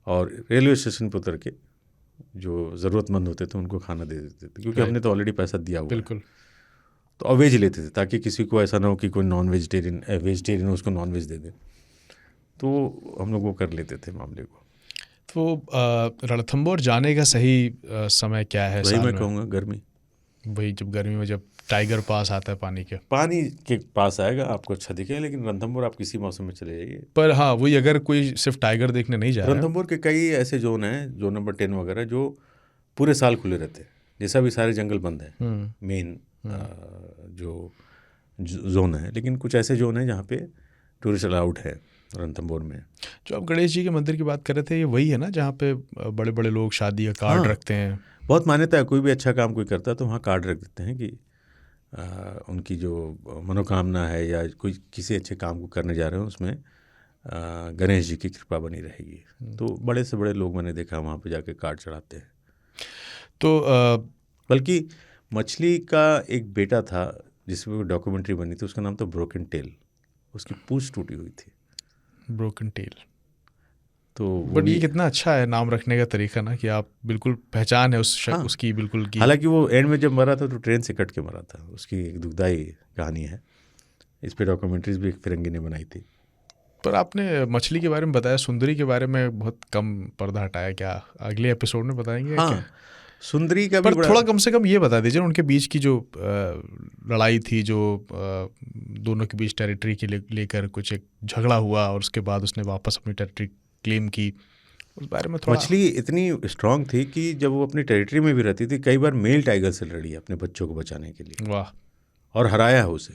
और रेलवे स्टेशन पर उतर के जो ज़रूरतमंद होते थे उनको खाना दे देते थे, क्योंकि हमने तो ऑलरेडी पैसा दिया हुआ है। तो और वेज लेते थे, ताकि किसी को ऐसा ना हो कि कोई वेजिटेरियन उसको नॉन वेज दे दे। तो हम लोग वो कर लेते थे मामले को। तो रणथंभौर जाने का सही समय क्या है? वही मैं कहूँगा गर्मी, वही जब गर्मी में जब टाइगर पास आता है पानी के पास आएगा, आपको अच्छा दिखेगा। लेकिन रणथंभौर आप किसी मौसम में चले जाइए। पर हाँ, वही अगर कोई सिर्फ टाइगर देखने नहीं जा रहा है, रणथंभौर के कई ऐसे जोन हैं, जोन नंबर 10 वगैरह, जो पूरे साल खुले रहते हैं। जैसा भी सारे जंगल बंद है मेन जो जोन है, लेकिन कुछ ऐसे जोन हैं जहाँ पे टूरिस्ट अलाउड है रणथंभौर में। जो आप गणेश जी के मंदिर की बात कर रहे थे, ये वही है ना जहाँ पे बड़े बड़े लोग शादी का कार्ड रखते हैं? बहुत मान्यता है, कोई भी अच्छा काम कोई करता है तो वहाँ कार्ड रख देते हैं कि उनकी जो मनोकामना है या कोई किसी अच्छे काम को करने जा रहे हैं, उसमें गणेश जी की कृपा बनी रहेगी। तो बड़े से बड़े लोग मैंने देखा वहाँ पे जाके कार्ड चढ़ाते हैं। तो बल्कि मछली का एक बेटा था जिसमें डॉक्यूमेंट्री बनी थी, उसका नाम था ब्रोकन टेल, उसकी पूंछ टूटी हुई थी। Broken tell. तो बट ये कितना अच्छा है नाम रखने का तरीका ना, कि आप बिल्कुल पहचान है उसकी बिल्कुल की। हालांकि वो एंड में जब मरा था तो ट्रेन से कट के मरा था, उसकी एक दुखदाई कहानी है। इस पे डॉक्यूमेंट्रीज भी एक फिरंगी ने बनाई थी। पर आपने मछली के बारे में बताया, सुंदरी के बारे में बहुत कम पर्दा हटाया, क्या अगले एपिसोड में बताएंगे? हाँ, क्या सुंदरी का भी पर थोड़ा कम से कम ये बता दीजिए उनके बीच की जो लड़ाई थी, जो दोनों के बीच टेरिटरी के लेकर कुछ एक झगड़ा हुआ और उसके बाद उसने वापस अपनी टेरिटरी क्लेम की, उस बारे में थोड़ा। मछली इतनी स्ट्रांग थी कि जब वो अपनी टेरिटरी में भी रहती थी, कई बार मेल टाइगर से लड़ी अपने बच्चों को बचाने के लिए। वाह। और हराया है उसे।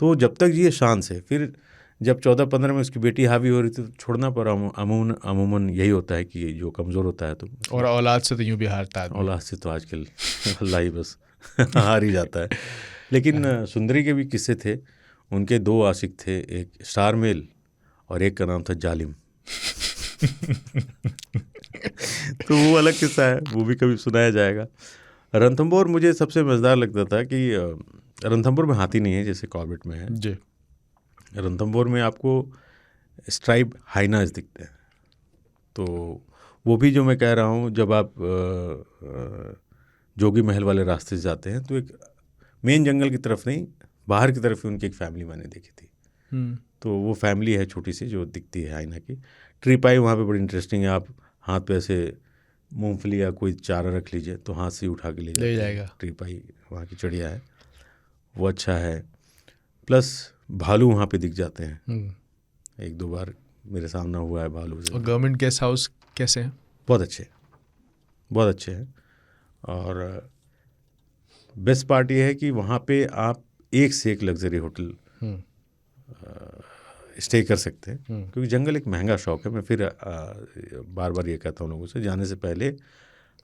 तो जब तक ये शान से, फिर जब 14-15 में उसकी बेटी हावी हो रही थी तो छोड़ना पड़ा। अमूमन यही होता है कि जो कमज़ोर होता है तो, और औलाद से तो यूँ भी हारता है। औलाद से तो आजकल अल्लाह ही बस हार ही जाता है। लेकिन सुंदरी के भी किस्से थे। उनके 2 आशिक थे, एक स्टार मेल और एक का नाम था जालिम। तो वो अलग किस्सा है, वो भी कभी सुनाया जाएगा। रणथंभौर मुझे सबसे मज़ेदार लगता था कि रणथंभौर में हाथी नहीं है जैसे कॉर्बेट में है जी। रणथंभौर में आपको स्ट्राइप हाइनाज दिखते हैं। तो वो भी जो मैं कह रहा हूँ, जब आप जोगी महल वाले रास्ते से जाते हैं तो एक मेन जंगल की तरफ नहीं, बाहर की तरफ ही उनकी एक फैमिली मैंने देखी थी। तो वो फैमिली है छोटी सी जो दिखती है हाइना की। ट्री पाई वहाँ पे बड़ी इंटरेस्टिंग है। आप हाथ पे ऐसे मूंगफली या कोई चारा रख लीजिए तो हाथ से उठा के ले जाएगा। ट्री पाई वहाँ की चिड़िया है, वो अच्छा है। प्लस भालू वहाँ पे दिख जाते हैं। 1-2 बार मेरे सामना हुआ है भालू से। और गवर्नमेंट गेस्ट हाउस कैसे हैं? बहुत अच्छे हैं। और बेस्ट पार्ट ये है कि वहाँ पे आप एक से एक लग्जरी होटल स्टे कर सकते हैं, क्योंकि जंगल एक महंगा शौक है। मैं फिर बार बार ये कहता हूँ लोगों से, जाने से पहले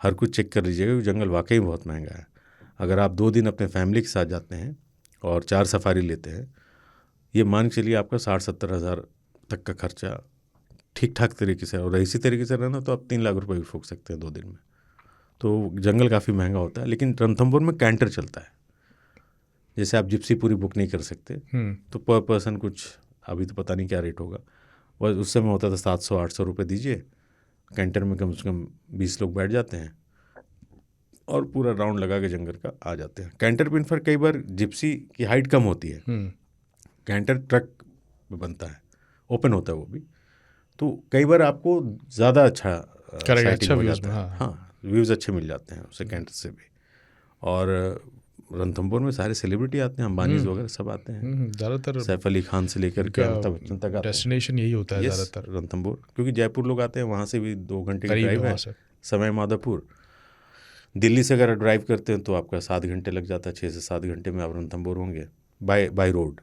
हर कुछ चेक कर लीजिएगा, क्योंकि जंगल वाकई बहुत महंगा है। अगर आप 2 दिन अपने फैमिली के साथ जाते हैं और 4 सफारी लेते हैं, ये मान के चलिए आपका 60-70 हज़ार तक का खर्चा ठीक ठाक तरीके से, और इसी तरीके से रहना तो आप 3 लाख रुपए भी फूंक सकते हैं 2 दिन में। तो जंगल काफ़ी महंगा होता है। लेकिन रणथंभौर में कैंटर चलता है, जैसे आप जिप्सी पूरी बुक नहीं कर सकते, तो पर पर्सन कुछ, अभी तो पता नहीं क्या रेट होगा, वह उस समय होता था 700-800 रुपये दीजिए, कैंटर में कम से कम 20 लोग बैठ जाते हैं और पूरा राउंड लगा के जंगल का आ जाते हैं। कैंटर पे इनफैक्ट कई बार जिप्सी की हाइट कम होती है, कैंटर ट्रक में बनता है, ओपन होता है वो भी, तो कई बार आपको ज़्यादा अच्छा अच्छा व्यूज़ में, हाँ व्यूज़ अच्छे मिल जाते हैं उससे, कैंटर से भी। और रणथंभौर में सारे सेलिब्रिटी आते हैं, अंबानीज वगैरह सब आते हैं, ज़्यादातर सैफ अली खान से लेकर के अमिताभ बच्चन तक आते हैं। डेस्टिनेशन यही होता है ज़्यादातर रणथंभौर, क्योंकि जयपुर लोग आते हैं, वहाँ से भी 2 घंटे की ड्राइव है, समय माधोपुर। दिल्ली से अगर ड्राइव करते हैं तो आपका 7 घंटे लग जाता है, 6 से 7 घंटे में आप रणथंभौर होंगे बाय रोड।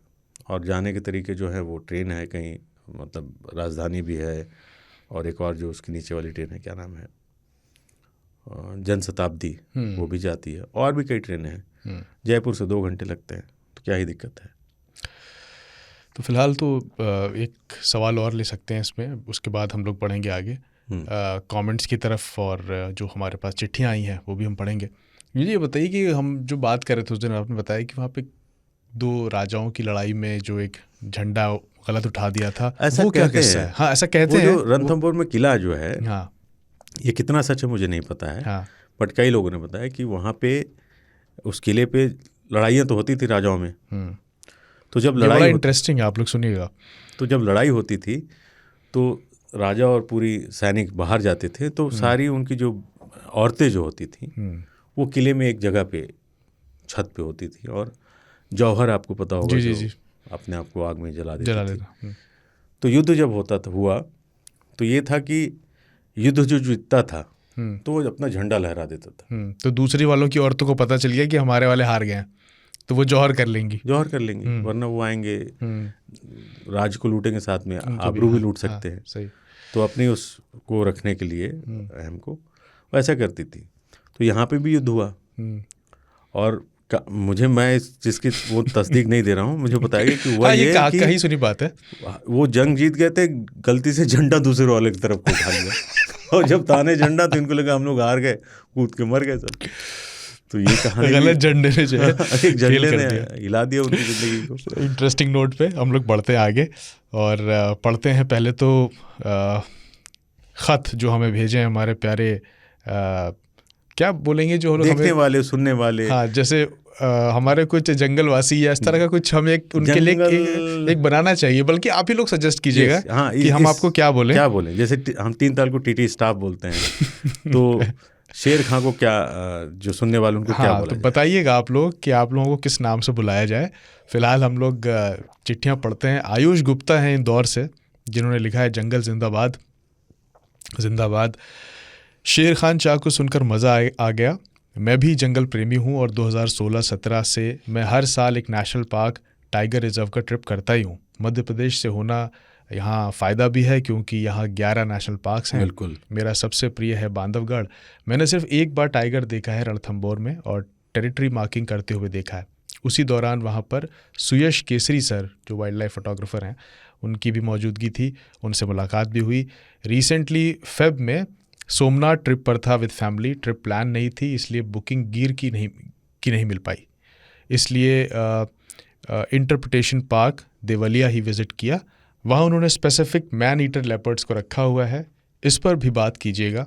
और जाने के तरीके जो है वो ट्रेन है, कहीं मतलब राजधानी भी है, और एक और जो उसके नीचे वाली ट्रेन है, क्या नाम है, जनशताब्दी, वो भी जाती है, और भी कई ट्रेनें हैं। जयपुर से 2 घंटे लगते हैं, तो क्या ही दिक्कत है। तो फिलहाल तो एक सवाल और ले सकते हैं इसमें, उसके बाद हम लोग पढ़ेंगे आगे कमेंट्स की तरफ, और जो हमारे पास चिट्ठियाँ आई हैं वो भी हम पढ़ेंगे। मुझे ये बताइए कि हम जो बात कर रहे थे उस दिन, आपने बताया कि वहाँ पे 2 राजाओं की लड़ाई में जो एक झंडा गलत उठा दिया था, ऐसा वो क्या किस्सा है? हाँ, ऐसा कहते हैं। रणथंभौर में किला जो है, हाँ, ये कितना सच है मुझे नहीं पता है, हाँ, बट कई लोगों ने बताया कि वहाँ पे उस किले पे लड़ाइयाँ तो होती थी राजाओं में। तो जब लड़ाई, इंटरेस्टिंग है, आप लोग सुनिएगा। तो जब लड़ाई होती थी तो राजा और पूरी सैनिक बाहर जाते थे, तो सारी उनकी जो औरतें जो होती थी वो किले में एक जगह पे छत पे होती थी, और जौहर आपको पता होगा, जी। अपने आप को आग में जला देती थी। तो युद्ध जब हुआ तो ये था कि युद्ध जो जीतता था तो वो अपना झंडा लहरा देता था। तो दूसरी वालों की औरतों को पता चल गया कि हमारे वाले हार गए हैं, तो वो जौहर कर लेंगी, वरना वो आएंगे राज को लूटेंगे, साथ में आबरू भी लूट सकते हैं। सही। तो अपनी उसको रखने के लिए अहम को वैसा करती थी। तो यहाँ पे भी युद्ध हुआ, और मैं इस चीज़ की वो तस्दीक नहीं दे रहा हूँ, मुझे बताया गया कि हुआ ये कि कहीं सुनी बात है, वो जंग जीत गए थे, गलती से झंडा दूसरे वाले की तरफ को उठा लिया और जब ताने झंडा तो इनको लगा हम लोग हार गए, कूद के मर गए सब। तो ये कहानी गलत झंडे ने जो है एक झंडे ने हिला दिया उनकी ज़िंदगी को। इंटरेस्टिंग नोट पे हम लोग बढ़ते हैं आगे, और पढ़ते हैं पहले तो ख़त जो हमें भेजे हैं हमारे प्यारे, क्या बोलेंगे, जो लोग देखने वाले, सुनने वाले, हाँ, जैसे हमारे कुछ जंगलवासी या इस तरह का कुछ हमें उनके लिए एक बनाना चाहिए, बल्कि आप ही लोग सजेस्ट कीजिएगा कि हम आपको क्या बोलें। जैसे हम 3 ताल को टीटी स्टाफ बोलते हैं, तो शेर खां को क्या, जो सुनने वाले उनको क्या बोला तो बताइएगा आप लोग कि आप लोगों को किस नाम से बुलाया जाए। फिलहाल हम लोग चिट्ठियाँ पढ़ते हैं। आयुष गुप्ता हैं इंदौर से, जिन्होंने लिखा है जंगल जिंदाबाद जिंदाबाद। शेर खान चाह को सुनकर मज़ा आ गया। मैं भी जंगल प्रेमी हूँ और 2016-17 से मैं हर साल एक नेशनल पार्क, टाइगर रिजर्व का ट्रिप करता ही हूँ। मध्य प्रदेश से होना यहाँ फ़ायदा भी है क्योंकि यहाँ 11 नेशनल पार्क्स हैं। बिल्कुल। मेरा सबसे प्रिय है बांधवगढ़। मैंने सिर्फ एक बार टाइगर देखा है रणथंभौर में, और टेरिटरी मार्किंग करते हुए देखा है। उसी दौरान वहाँ पर सुयश केसरी सर, जो वाइल्ड लाइफ फोटोग्राफर हैं, उनकी भी मौजूदगी थी, उनसे मुलाकात भी हुई। रिसेंटली फेब में सोमनाथ ट्रिप पर था विद फैमिली। ट्रिप प्लान नहीं थी, इसलिए बुकिंग गिर की नहीं मिल पाई, इसलिए इंटरप्रिटेशन पार्क देवलिया ही विज़िट किया। वहाँ उन्होंने स्पेसिफिक मैन ईटर लेपर्ड्स को रखा हुआ है, इस पर भी बात कीजिएगा।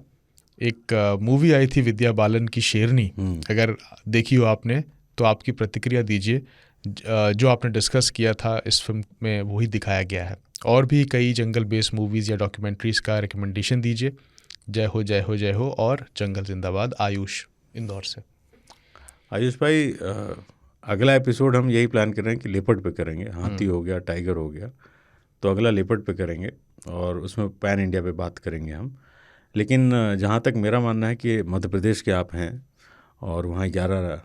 एक मूवी आई थी विद्या बालन की शेरनी, अगर देखी हो आपने तो आपकी प्रतिक्रिया दीजिए। जो आपने डिस्कस किया था इस फिल्म में वही दिखाया गया है। और भी कई जंगल बेस्ड मूवीज़ या डॉक्यूमेंट्रीज़ का रिकमेंडेशन दीजिए। जय हो जय हो जय हो और जंगल जिंदाबाद। आयुष इंदौर से। आयुष भाई, अगला एपिसोड हम यही प्लान कर रहे हैं कि लेपर्ड पे करेंगे। हाथी हो गया, टाइगर हो गया, तो अगला लेपर्ड पे करेंगे और उसमें पैन इंडिया पे बात करेंगे हम। लेकिन जहाँ तक मेरा मानना है कि मध्य प्रदेश के आप हैं और वहाँ 11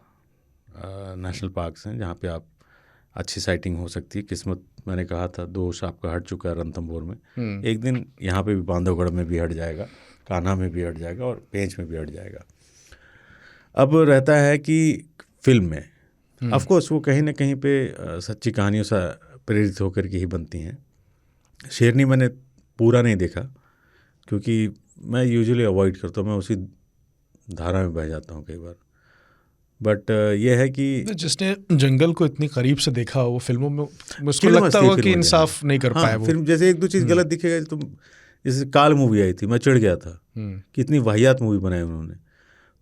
नेशनल पार्क्स हैं जहाँ पे आप अच्छी साइटिंग हो सकती है। किस्मत, मैंने कहा था, दोष आपका हट चुका है रणथंभौर में, एक दिन यहाँ पे भी बांधवगढ़ में भी हट जाएगा, कान्हा में भी हट जाएगा और पेंच में भी हट जाएगा। अब रहता है कि फिल्म में ऑफ कोर्स वो कहीं ना कहीं पे सच्ची कहानियों से प्रेरित होकर के ही बनती हैं। शेरनी मैंने पूरा नहीं देखा क्योंकि मैं यूजुअली अवॉइड करता हूँ, मैं उसी धारा में बह जाता हूँ कई बार। बट ये है कि जिसने जंगल को इतनी करीब से देखा वो फिल्मों में उसको लगता होगा कि इंसाफ नहीं कर पाया वो। फिल्म जैसे एक दो चीज़ गलत दिखेगा, तो जैसे काल मूवी आई थी, मैं चिढ़ गया था कि इतनी वाहियात मूवी बनाई उन्होंने,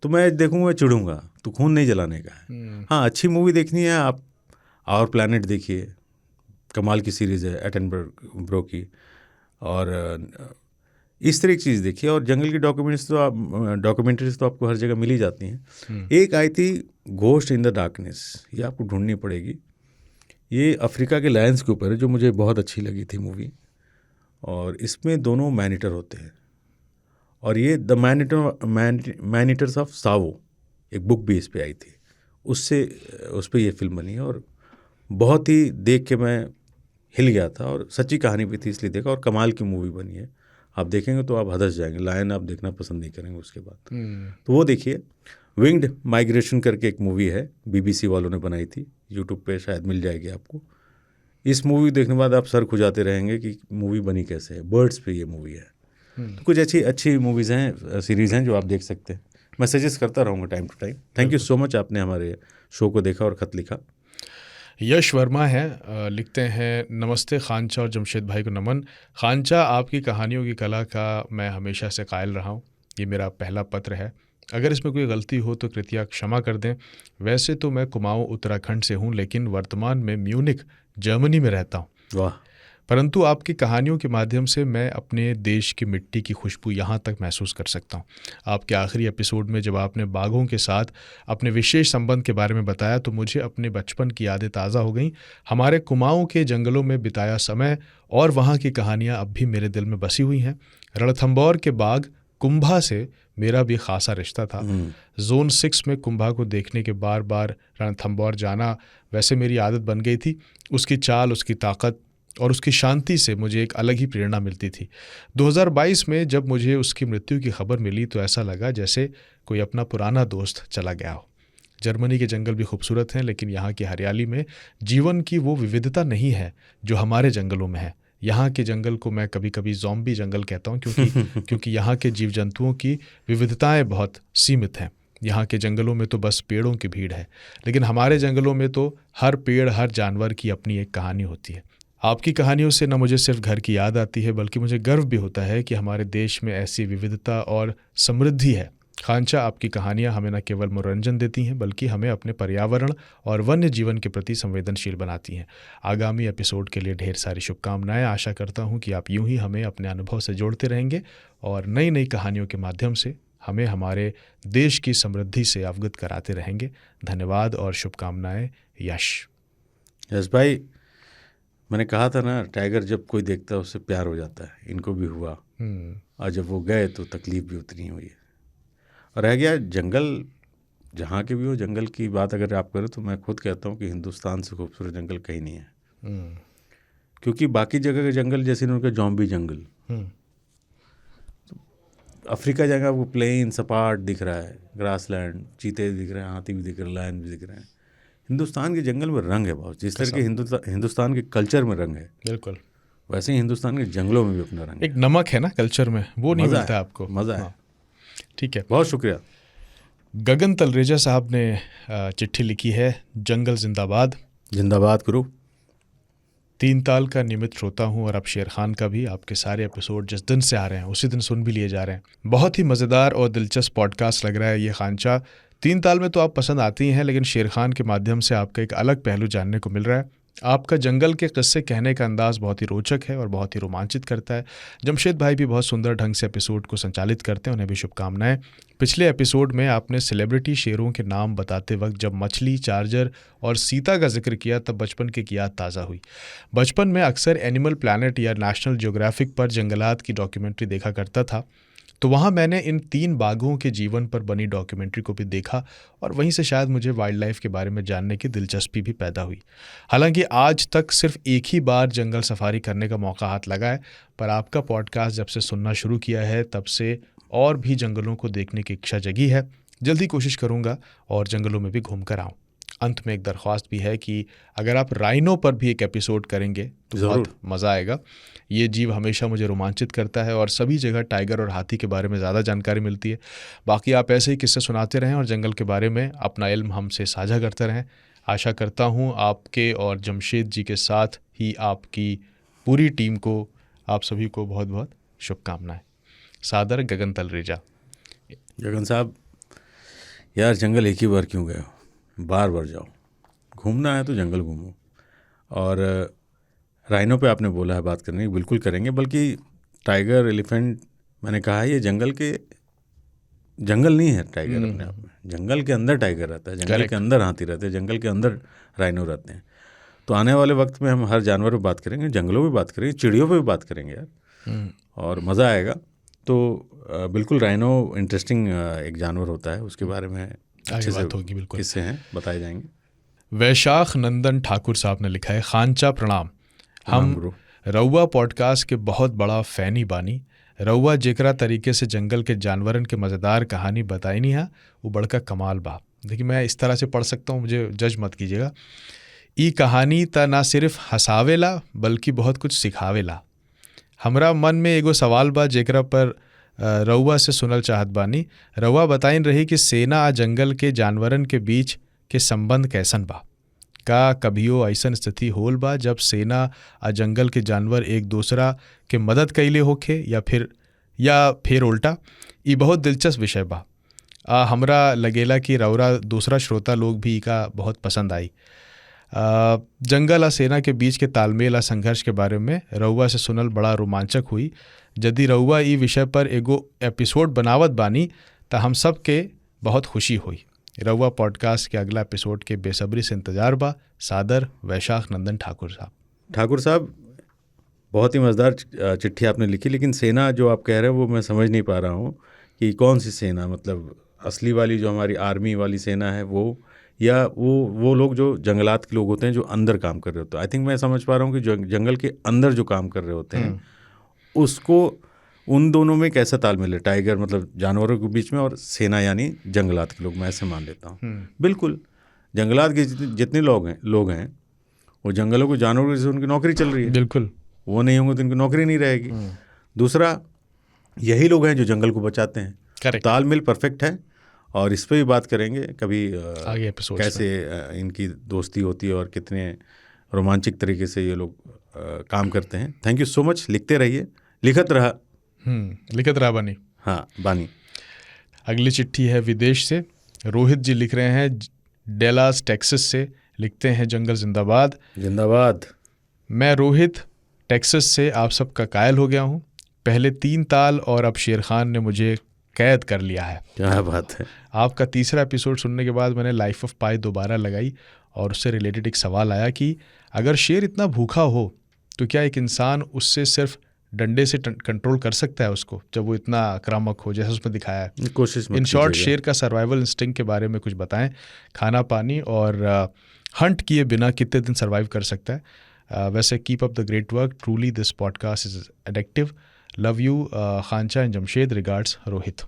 तो मैं देखूंगा, मैं चिढ़ूंगा, तो खून नहीं जलाने का है। हाँ, अच्छी मूवी देखनी है, आप आवर प्लैनेट देखिए, कमाल की सीरीज़ है एटनबरो की, और इस तरह की चीज़ देखिए। और जंगल की डॉक्यूमेंट्रीज तो आपको हर जगह मिल ही जाती हैं। एक आई थी घोस्ट इन द डार्कनेस, ये आपको ढूंढनी पड़ेगी। ये अफ्रीका के लायंस के ऊपर है, जो मुझे बहुत अच्छी लगी थी मूवी। और इसमें दोनों मैनीटर होते हैं, और ये द मैनीटर्स ऑफ सावो, एक बुक भी इस पे आई थी, उस पर ये फिल्म बनी है। और बहुत ही देख के मैं हिल गया था, और सच्ची कहानी भी थी इसलिए देखा, और कमाल की मूवी बनी है। आप देखेंगे तो आप हदस जाएंगे, लायन आप देखना पसंद नहीं करेंगे उसके बाद। तो वो देखिए। विंग्ड माइग्रेशन करके एक मूवी है, BBC वालों ने बनाई थी, यूट्यूब पे शायद मिल जाएगी आपको। इस मूवी देखने के बाद आप सर खुजाते रहेंगे कि मूवी बनी कैसे है। बर्ड्स पे ये मूवी है। तो कुछ अच्छी मूवीज़ हैं, सीरीज़ हैं जो आप देख सकते हैं। मैं सजेस्ट करता रहूँगा time to time. Thank you so much, आपने हमारे शो को देखा और ख़त लिखा। यश वर्मा है, लिखते हैं, नमस्ते खानचा और जमशेद भाई को नमन। खानचा, आपकी कहानियों की कला का मैं हमेशा से कायल रहा हूँ। ये मेरा पहला पत्र है, अगर इसमें कोई गलती हो तो कृपया क्षमा कर दें। वैसे तो मैं कुमाऊँ उत्तराखंड से हूँ, लेकिन वर्तमान में म्यूनिख जर्मनी में रहता हूँ। वाह। परंतु आपकी कहानियों के माध्यम से मैं अपने देश की मिट्टी की खुशबू यहाँ तक महसूस कर सकता हूँ। आपके आखिरी एपिसोड में जब आपने बाघों के साथ अपने विशेष संबंध के बारे में बताया तो मुझे अपने बचपन की यादें ताज़ा हो गईं। हमारे कुमाऊँ के जंगलों में बिताया समय और वहाँ की कहानियाँ अब भी मेरे दिल में बसी हुई हैं। रणथंभौर के बाघ कुंभा से मेरा भी खासा रिश्ता था। जोन 6 में कुंभा को देखने के बार बार रणथंभौर जाना वैसे मेरी आदत बन गई थी। उसकी चाल, उसकी ताकत और उसकी शांति से मुझे एक अलग ही प्रेरणा मिलती थी। 2022 में जब मुझे उसकी मृत्यु की खबर मिली तो ऐसा लगा जैसे कोई अपना पुराना दोस्त चला गया हो। जर्मनी के जंगल भी खूबसूरत हैं, लेकिन यहाँ की हरियाली में जीवन की वो विविधता नहीं है जो हमारे जंगलों में है। यहाँ के जंगल को मैं कभी कभी ज़ॉम्बी जंगल कहता हूँ क्योंकि यहाँ के जीव जंतुओं की विविधताएँ बहुत सीमित हैं। यहाँ के जंगलों में तो बस पेड़ों की भीड़ है, लेकिन हमारे जंगलों में तो हर पेड़, हर जानवर की अपनी एक कहानी होती है। आपकी कहानियों से न मुझे सिर्फ घर की याद आती है, बल्कि मुझे गर्व भी होता है कि हमारे देश में ऐसी विविधता और समृद्धि है। खानचा, आपकी कहानियाँ हमें न केवल मनोरंजन देती हैं, बल्कि हमें अपने पर्यावरण और वन्य जीवन के प्रति संवेदनशील बनाती हैं। आगामी एपिसोड के लिए ढेर सारी शुभकामनाएं। आशा करता हूँ कि आप यूं ही हमें अपने अनुभव से जोड़ते रहेंगे और नई नई कहानियों के माध्यम से हमें हमारे देश की समृद्धि से अवगत कराते रहेंगे। धन्यवाद और शुभकामनाएं। यश भाई, मैंने कहा था ना, टाइगर जब कोई देखता है उससे प्यार हो जाता है। इनको भी हुआ, और जब वो गए तो तकलीफ भी उतनी हुई है। और रह गया जंगल, जहाँ के भी हो, जंगल की बात अगर आप करें तो मैं खुद कहता हूँ कि हिंदुस्तान से खूबसूरत जंगल कहीं नहीं है। क्योंकि बाकी जगह के जंगल जैसे उनके ज़ॉम्बी जंगल, तो अफ्रीका जगह वो प्लेन सपाट दिख रहा है, ग्रासलैंड, चीते दिख रहे हैं, हाथी भी दिख रहे हैं, लायन भी दिख रहे हैं। हिंदुस्तान के जंगल में रंग है बहुत। जिस तरह के हिंदुस्तान के कल्चर में रंग है, बिल्कुल वैसे ही हिंदुस्तान के जंगलों में भी अपना रंग एक नमक है ना कल्चर में, वो नहीं मिलता है आपको। मज़ा है। ठीक है, बहुत शुक्रिया। गगन तलरेजा साहब ने चिट्ठी लिखी है। जंगल जिंदाबाद। जिंदाबाद करो। 3 ताल का नियमित श्रोता हूँ और अब शेर खान का भी। आपके सारे एपिसोड जिस दिन से आ रहे हैं उसी दिन सुन भी लिए जा रहे हैं। बहुत ही मज़ेदार और दिलचस्प पॉडकास्ट लग रहा है ये खानचा। 3 ताल में तो आप पसंद आती ही हैं, लेकिन शेर खान के माध्यम से आपका एक अलग पहलू जानने को मिल रहा है। आपका जंगल के किस्से कहने का अंदाज बहुत ही रोचक है और बहुत ही रोमांचित करता है। जमशेद भाई भी बहुत सुंदर ढंग से एपिसोड को संचालित करते हैं, उन्हें भी शुभकामनाएं। पिछले एपिसोड में आपने सेलिब्रिटी शेरों के नाम बताते वक्त जब मछली, चार्जर और सीता का जिक्र किया तब बचपन की याद ताज़ा हुई। बचपन में अक्सर एनिमल प्लैनेट या नेशनल ज्योग्राफिक पर जंगलात की डॉक्यूमेंट्री देखा करता था। तो वहाँ मैंने इन 3 बाघों के जीवन पर बनी डॉक्यूमेंट्री को भी देखा और वहीं से शायद मुझे वाइल्ड लाइफ के बारे में जानने की दिलचस्पी भी पैदा हुई। हालांकि आज तक सिर्फ एक ही बार जंगल सफारी करने का मौका हाथ लगा है, पर आपका पॉडकास्ट जब से सुनना शुरू किया है तब से और भी जंगलों को देखने की इच्छा जगी है। जल्दी कोशिश करूँगा और जंगलों में भी घूम कर आऊँ। अंत में एक दरख्वास्त भी है कि अगर आप राइनो पर भी एक एपिसोड करेंगे तो बहुत मज़ा आएगा। ये जीव हमेशा मुझे रोमांचित करता है और सभी जगह टाइगर और हाथी के बारे में ज़्यादा जानकारी मिलती है। बाकी आप ऐसे ही किस्से सुनाते रहें और जंगल के बारे में अपना इल्म हमसे साझा करते रहें। आशा करता हूँ आपके और जमशेद जी के साथ ही आपकी पूरी टीम को, आप सभी को बहुत बहुत शुभकामनाएं। सादर, गगन तलरेजा। गगन साहब, यार जंगल एक ही बार क्यों गए हो, बार बार जाओ। घूमना है तो जंगल घूमो। और राइनो पे आपने बोला है बात करने की, बिल्कुल करेंगे। बल्कि टाइगर, एलिफेंट, मैंने कहा है ये जंगल नहीं है टाइगर अपने आप में। जंगल के अंदर टाइगर रहता है, जंगल के अंदर हाथी रहते हैं, जंगल के अंदर राइनो रहते हैं। तो आने वाले वक्त में हम हर जानवर पे बात करेंगे, जंगलों पे बात करेंगे, चिड़ियों पे भी बात करेंगे यार, और मज़ा आएगा। तो बिल्कुल राइनो इंटरेस्टिंग एक जानवर होता है, उसके बारे में अच्छे से होगी, बिल्कुल किस्से हैं, बताए जाएंगे। वैशाख नंदन ठाकुर साहब ने लिखा है, खांचा प्रणाम। हम रउआ पॉडकास्ट के बहुत बड़ा फैनी बानी। रउआ जेकरा तरीके से जंगल के जानवरन के मज़ेदार कहानी बताई नहीं है वो बड़का कमाल बा। देखिए मैं इस तरह से पढ़ सकता हूँ, मुझे जज मत कीजिएगा। ई कहानी त ना सिर्फ हंसावेला बल्कि बहुत कुछ सिखावेला। हमरा मन में एगो सवाल बा जेकरा पर रउआ से सुनल चाहत बानी। रउआ बताइन रही कि सेना आ जंगल के जानवरन के बीच के संबंध कैसन बा। का कभियो ऐसन स्थिति होल बा जब सेना आ जंगल के जानवर एक दूसरा के मदद कैले होखे या फिर उल्टा। ये बहुत दिलचस्प विषय बा। हमरा लगेला कि रउरा दूसरा श्रोता लोग भी का बहुत पसंद आई। जंगल आ सेना के बीच के तालमेल आ संघर्ष के बारे में रउआ से सुनल बड़ा रोमांचक हुई। यदि रउआ ई विषय पर एगो एपिसोड बनावत बानी तो हम सब के बहुत खुशी हुई। रउआ पॉडकास्ट के अगला एपिसोड के बेसब्री से इंतजार बा। सादर, वैशाख नंदन ठाकुर साहब। बहुत ही मज़ेदार चिट्ठी आपने लिखी, लेकिन सेना जो आप कह रहे हो वो मैं समझ नहीं पा रहा हूँ कि कौन सी सेना, मतलब असली वाली जो हमारी आर्मी वाली सेना है वो, या वो लोग जो जंगलात के लोग होते हैं जो अंदर काम कर रहे होते हैं। आई थिंक मैं समझ पा रहा हूँ कि जो जंगल के अंदर जो काम कर रहे होते हैं उसको, उन दोनों में कैसा तालमेल है, टाइगर मतलब जानवरों के बीच में और सेना यानी जंगलात के लोग, मैं ऐसे मान लेता हूँ। बिल्कुल, जंगलात के जितने लोग हैं वो जंगलों को जानवरों से उनकी नौकरी चल रही है। बिल्कुल, वो नहीं होंगे तो उनकी नौकरी नहीं रहेगी। दूसरा, यही लोग हैं जो जंगल को बचाते हैं। तालमेल परफेक्ट है और इस पर भी बात करेंगे कभी आगे एपिसोड, कैसे इनकी दोस्ती होती है और कितने रोमांचक तरीके से ये लोग काम करते हैं। Thank you so much. लिखते रहिए, लिखत रहा बानी। हाँ बानी। अगली चिट्ठी है विदेश से। रोहित जी लिख रहे हैं डेलास टेक्सास से। लिखते हैं जंगल जिंदाबाद। जिंदाबाद। मैं रोहित टेक्सास से आप सबका कायल हो गया हूँ। पहले 3 ताल और अब शेर खान ने मुझे कैद कर लिया है। क्या बात है। आपका तीसरा एपिसोड सुनने के बाद मैंने लाइफ ऑफ पाई दोबारा लगाई और उससे रिलेटेड एक सवाल आया कि अगर शेर इतना भूखा हो तो क्या एक इंसान उससे सिर्फ डंडे से कंट्रोल कर सकता है उसको, जब वो इतना आक्रामक हो जैसा उसमें दिखाया है। कोशिश इन शॉर्ट शेर का सर्वाइवल इंस्टिंक्ट के बारे में कुछ बताएं। खाना पानी और हंट किए बिना कितने दिन सर्वाइव कर सकता है। वैसे keep up the great work, truly this podcast is addictive. Love you खांचा एंड जमशेद। रिगार्ड्स रोहित।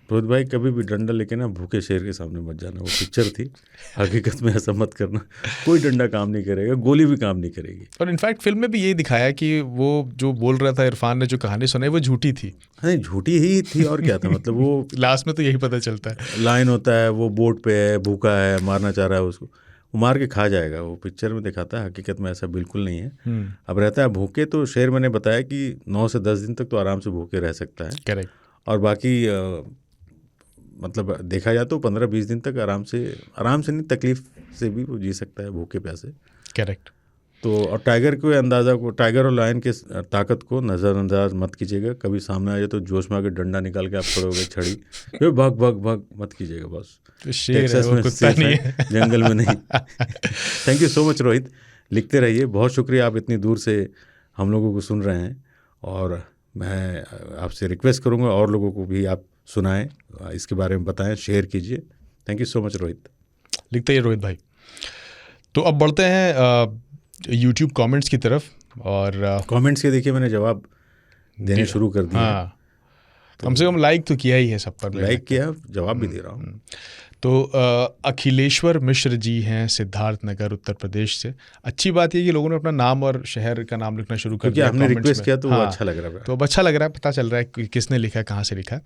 रोहित भाई, कभी भी डंडा लेके ना भूखे शेर के सामने मत जाना। वो पिक्चर थी, हकीकत में ऐसा मत करना। कोई डंडा काम नहीं करेगा, गोली भी काम नहीं करेगी। और इनफैक्ट फिल्म में भी यही दिखाया कि वो जो बोल रहा था इरफान ने, जो कहानी सुनाई वो झूठी थी। हाँ, झूठी ही थी और क्या था। मतलब वो लास्ट में तो यही पता चलता है। लाइन होता है, वो बोट पे है, भूखा है, मारना चाह रहा है उसको, वो मार के खा जाएगा। वो पिक्चर में दिखाता है, हकीकत में ऐसा बिल्कुल नहीं है। अब रहता है भूखे तो शेर, मैंने बताया कि 9 से 10 दिन तक तो आराम से भूखे रह सकता है। करेक्ट। और बाकी मतलब देखा जाए तो 15-20 दिन तक आराम से नहीं, तकलीफ से भी वो जी सकता है भूखे प्यासे। करेक्ट। तो और टाइगर और लायन के ताकत को नज़रअंदाज मत कीजिएगा। कभी सामने आ जाए तो जोश में आके डंडा निकाल के आप खड़े हो गए, छड़ी भाग मत कीजिएगा। बस शेर है, वो कुत्ता नहीं है, जंगल में नहीं। Thank you so much Rohit. लिखते रहिए। बहुत शुक्रिया, आप इतनी दूर से हम लोगों को सुन रहे हैं और मैं आपसे रिक्वेस्ट करूँगा और लोगों को भी आप सुनाएं, इसके बारे में बताएं, शेयर कीजिए। Thank you so much Rohit. लिखते हैं रोहित भाई। तो अब बढ़ते हैं यूट्यूब कमेंट्स की तरफ। और कमेंट्स के देखिए मैंने जवाब देने शुरू कर दिया। हाँ, कम से कम लाइक तो किया ही है सब पर। लाइक किया, जवाब भी दे रहा हूँ। तो अखिलेश्वर मिश्र जी हैं सिद्धार्थ नगर उत्तर प्रदेश से। अच्छी बात है कि लोगों ने अपना नाम और शहर का नाम लिखना शुरू कर दिया। हमने रिक्वेस्ट किया तो वो अच्छा लग रहा है। तो अब अच्छा लग रहा है, पता चल रहा है कि किसने लिखा है, कहाँ से लिखा है।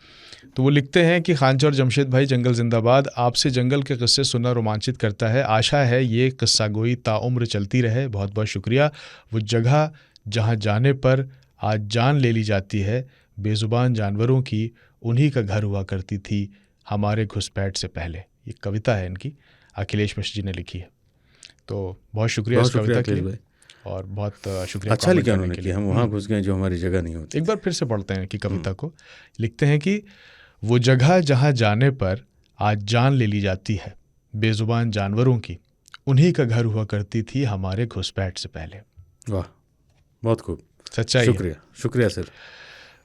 तो वो लिखते हैं कि खांचा और जमशेद भाई जंगल जिंदाबाद। आपसे जंगल के किस्से सुनना रोमांचित करता है। आशा है ये किस्सा गोई ताउम्र चलती रहे। बहुत बहुत शुक्रिया। वो जगह जहाँ जाने पर आज जान ले ली जाती है, बेजुबान जानवरों की, उन्हीं का घर हुआ करती थी हमारे घुसपैठ से पहले। ये कविता है इनकी, अखिलेश मिश्र जी ने लिखी है। तो बहुत शुक्रिया इस कविता के लिए और बहुत शुक्रिया। अच्छा लिखा उन्होंने कि हम वहाँ घुस गए जो हमारी जगह नहीं होती। एक बार फिर से पढ़ते हैं कि कविता को। लिखते हैं कि वो जगह जहाँ जाने पर आज जान ले ली जाती है, बेजुबान जानवरों की, उन्हीं का घर हुआ करती थी हमारे घुसपैठ से पहले। वाह, बहुत खूब, सच्चाई। शुक्रिया, शुक्रिया सर।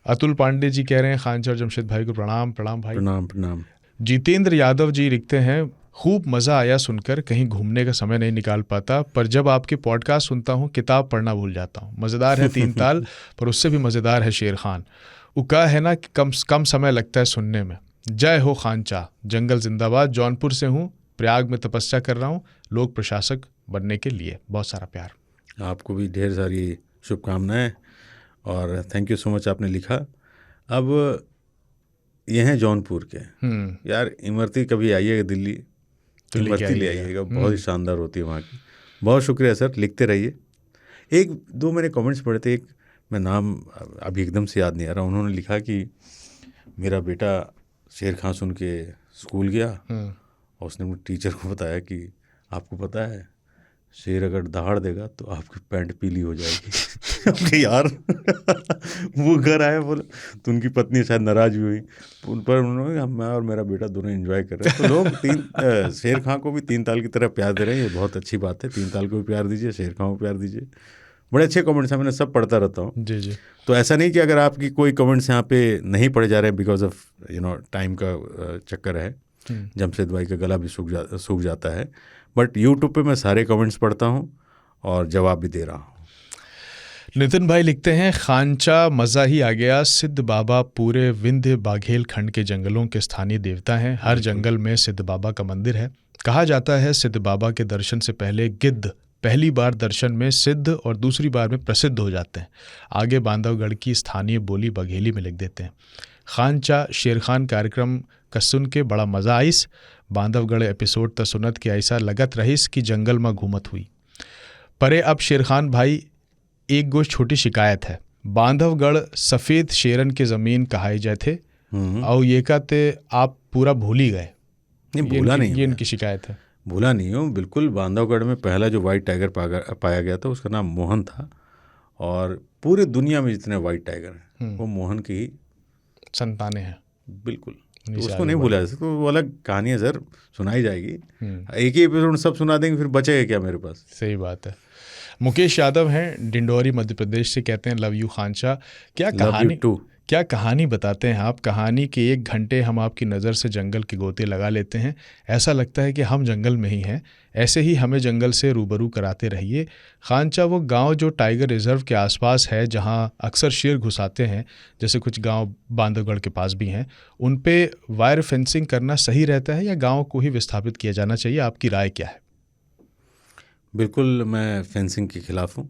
अतुल पांडे जी कह रहे हैं खांचा और जमशेद भाई को प्रणाम। प्रणाम भाई। प्रणाम प्रणाम। जितेंद्र यादव जी लिखते हैं, खूब मज़ा आया सुनकर, कहीं घूमने का समय नहीं निकाल पाता, पर जब आपके पॉडकास्ट सुनता हूँ किताब पढ़ना भूल जाता हूँ। मज़ेदार है 3 ताल, पर उससे भी मज़ेदार है शेर खान। वो कहा है ना कि कम समय लगता है सुनने में। जय हो खांचा, जंगल जिंदाबाद। जौनपुर से हूँ, प्रयाग में तपस्या कर रहा हूँ लोक प्रशासक बनने के लिए। बहुत सारा प्यार। आपको भी ढेर सारी शुभकामनाएं और थैंक यू सो मच आपने लिखा। अब ये हैं जौनपुर के। यार इमरती कभी आइएगा दिल्ली तो इमरती ले आइएगा, बहुत ही शानदार होती है वहाँ की। बहुत शुक्रिया सर, लिखते रहिए। 1-2 मैंने कमेंट्स पढ़े थे, एक मैं नाम अभी एकदम से याद नहीं आ रहा। उन्होंने लिखा कि मेरा बेटा शेर खां सुन के स्कूल गया और उसने अपने टीचर को बताया कि आपको पता है शेर अगर दहाड़ देगा तो आपकी पैंट पीली हो जाएगी। यार वो घर आए बोले तो उनकी पत्नी शायद नाराज भी हुई उन पर। उन्होंने, मैं और मेरा बेटा दोनों एंजॉय कर रहे हैं। तो लोग शेर खां को भी 3 ताल की तरह प्यार दे रहे हैं, ये बहुत अच्छी बात है। 3 ताल को भी प्यार दीजिए, शेर खां को प्यार दीजिए। बड़े अच्छे कमेंट्स हैं, मैंने सब पढ़ता रहता हूँ। जी जी। तो ऐसा नहीं कि अगर आपकी कोई कमेंट्स यहाँ पे नहीं पढ़े जा रहे हैं बिकॉज ऑफ टाइम का चक्कर है, जमशेद भाई का गला भी सूख जाता है, बट यूट्यूब पे मैं सारे कमेंट्स पढ़ता हूँ और जवाब भी दे रहा हूँ। नितिन भाई लिखते हैं, खांचा मज़ा ही आ गया। सिद्ध बाबा पूरे विंध्य बाघेल खंड के जंगलों के स्थानीय देवता हैं। हर जंगल में सिद्ध बाबा का मंदिर है। कहा जाता है सिद्ध बाबा के दर्शन से पहले गिद्ध पहली बार दर्शन में सिद्ध और दूसरी बार में प्रसिद्ध हो जाते हैं। आगे बांधवगढ़ की स्थानीय बोली बघेली में लिख देते हैं। खांचा शेर खान कार्यक्रम का सुन के बड़ा मज़ा आइस। बांधवगढ़ एपिसोड त सुनत के ऐसा लगत रहीस कि जंगल में घूमत हुई। परे अब शेर खान भाई एक गो छोटी शिकायत है। बांधवगढ़ सफ़ेद शेरन के ज़मीन कहाई जाए थे और ये कहते आप पूरा भूल ही गए। भूला नहीं, ये इनकी शिकायत है। भूला नहीं हूँ बिल्कुल। बांधवगढ़ में पहला जो वाइट टाइगर पाया गया था उसका नाम मोहन था और पूरे दुनिया में जितने वाइट टाइगर हैं वो मोहन की ही संतानें हैं। बिल्कुल, तो उसको नहीं भूला जा सकता। वो अलग कहानी है सर, सुनाई जाएगी। एक ही एपिसोड सब सुना देंगे फिर बचेगा क्या मेरे पास। सही बात है। मुकेश यादव हैं डिंडोरी मध्य प्रदेश से, कहते हैं लव यू खांचा। क्या कहानी बताते हैं आप। कहानी के 1 घंटे हम आपकी नज़र से जंगल के गोते लगा लेते हैं। ऐसा लगता है कि हम जंगल में ही हैं। ऐसे ही हमें जंगल से रूबरू कराते रहिए। खांचा वो गांव जो टाइगर रिजर्व के आसपास है जहां अक्सर शेर घुस आते हैं, जैसे कुछ गांव बांधवगढ़ के पास भी हैं, उन पे वायर फेंसिंग करना सही रहता है या गाँव को ही विस्थापित किया जाना चाहिए? आपकी राय क्या है? बिल्कुल, मैं फेंसिंग के ख़िलाफ़ हूँ।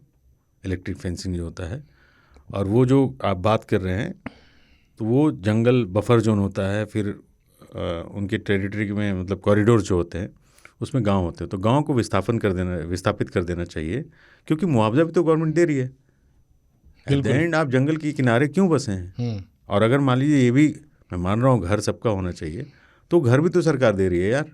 इलेक्ट्रिक फेंसिंग जो होता है, और वो जो आप बात कर रहे हैं तो वो जंगल बफर जोन होता है, फिर उनके टेरिटरी में मतलब कॉरिडोर जो होते हैं उसमें गांव होते हैं, तो गांव को विस्थापित कर देना चाहिए क्योंकि मुआवजा भी तो गवर्नमेंट दे रही है। एट द एंड आप जंगल के किनारे क्यों बसे हैं? और अगर मान लीजिए ये भी मैं मान रहा हूँ घर सबका होना चाहिए, तो घर भी तो सरकार दे रही है यार।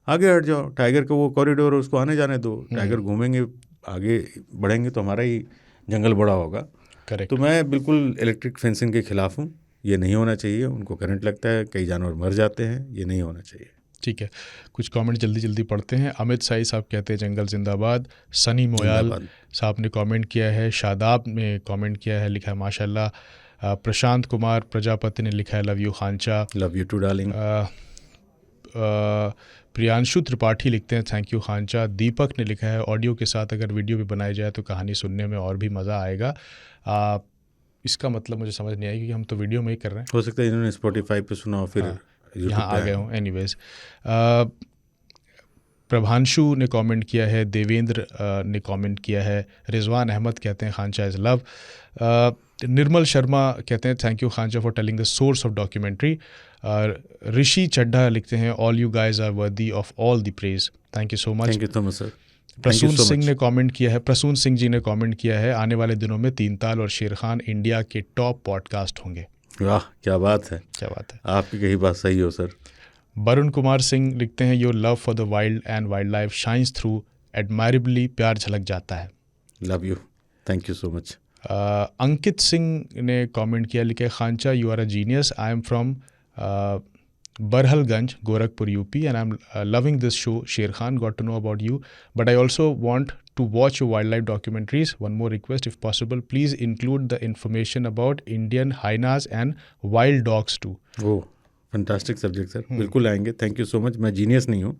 आगे हट जाओ, टाइगर का वो कॉरिडोर उसको आने जाने दो। टाइगर घूमेंगे, आगे बढ़ेंगे तो हमारा ही जंगल बड़ा होगा। करेक्ट। तो मैं बिल्कुल इलेक्ट्रिक फेंसिंग के खिलाफ हूँ। ये नहीं होना चाहिए। उनको करंट लगता है, कई जानवर मर जाते हैं, ये नहीं होना चाहिए। ठीक है, कुछ कमेंट जल्दी जल्दी पढ़ते हैं। अमित साई साहब कहते हैं जंगल जिंदाबाद। सनी मोयाल साहब ने कमेंट किया है। शादाब ने कमेंट किया है, लिखा है माशाल्लाह प्रशांत कुमार प्रजापति ने लिखा है लव यू खांचा। Love you too darling. Priyanshu Tripathi लिखते हैं थैंक यू खांचा। दीपक ने लिखा है ऑडियो के साथ अगर वीडियो भी बनाई जाए तो कहानी सुनने में और भी मज़ा आएगा। इसका मतलब मुझे समझ नहीं आया क्योंकि हम तो वीडियो में ही कर रहे हैं। हो सकता है इन्होंने स्पॉटिफाई पे सुना और फिर यहाँ आ गए हों। एनीवेज, प्रभांशु ने कमेंट किया है, देवेंद्र ने कमेंट किया है, रिजवान अहमद कहते हैं खांचा इज़ लव। निर्मल शर्मा कहते हैं थैंक यू खांचा for telling the source of documentary. Rishi Chadha लिखते हैं all you guys are worthy of all the praise. Thank you so much. Thank you so much sir. Prasoon Singh ने कमेंट किया है, प्रसून सिंह जी ने कमेंट किया है आने वाले दिनों में तीन ताल और शेर खान इंडिया के टॉप पॉडकास्ट होंगे। वाह क्या बात है, क्या बात है। आपकी कही बात सही हो सर। वरुण कुमार सिंह लिखते हैं your love for the wild and wild life shines through admirably, प्यार झलक जाता है। Love you, thank you so much. Ankit Singh ने कमेंट किया, लिखे खांचा you are a genius, I am from Barhalganj Gorakhpur UP and I am loving this show. Sher Khan got to know about you but I also want to watch your wildlife documentaries. One more request if possible, please include the information about Indian hyenas and wild dogs too. Oh fantastic subject sir, बिल्कुल आएंगे। Thank you so much. मैं genius नहीं हूँ,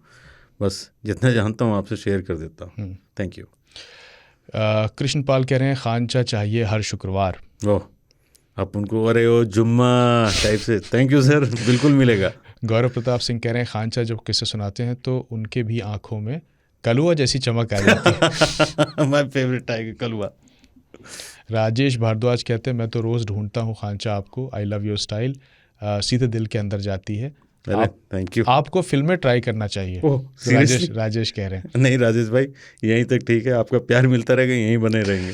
बस जितना जानता हूँ आपसे शेयर कर देता हूँ। Thank you. कृष्ण पाल कह रहे हैं खांचा चाहिए हर शुक्रवार। ओह आप उनको अरे ओ जुम्मा टाइप से, थैंक यू सर, बिल्कुल मिलेगा। गौरव प्रताप सिंह कह रहे हैं खांचा जब किस्से सुनाते हैं तो उनके भी आंखों में कलुआ जैसी चमक आ जाती है। माय फेवरेट टाइगर कलुआ। राजेश भारद्वाज कहते हैं मैं तो रोज़ ढूंढता हूँ खांचा आपको, आई लव योर स्टाइल, सीधे दिल के अंदर जाती है। Thank you. आपको फिल्में ट्राई करना चाहिए। राजेश कह रहे हैं। नहीं राजेश भाई यहीं तक ठीक है, आपका प्यार मिलता रहेगा, यहीं बने रहेंगे।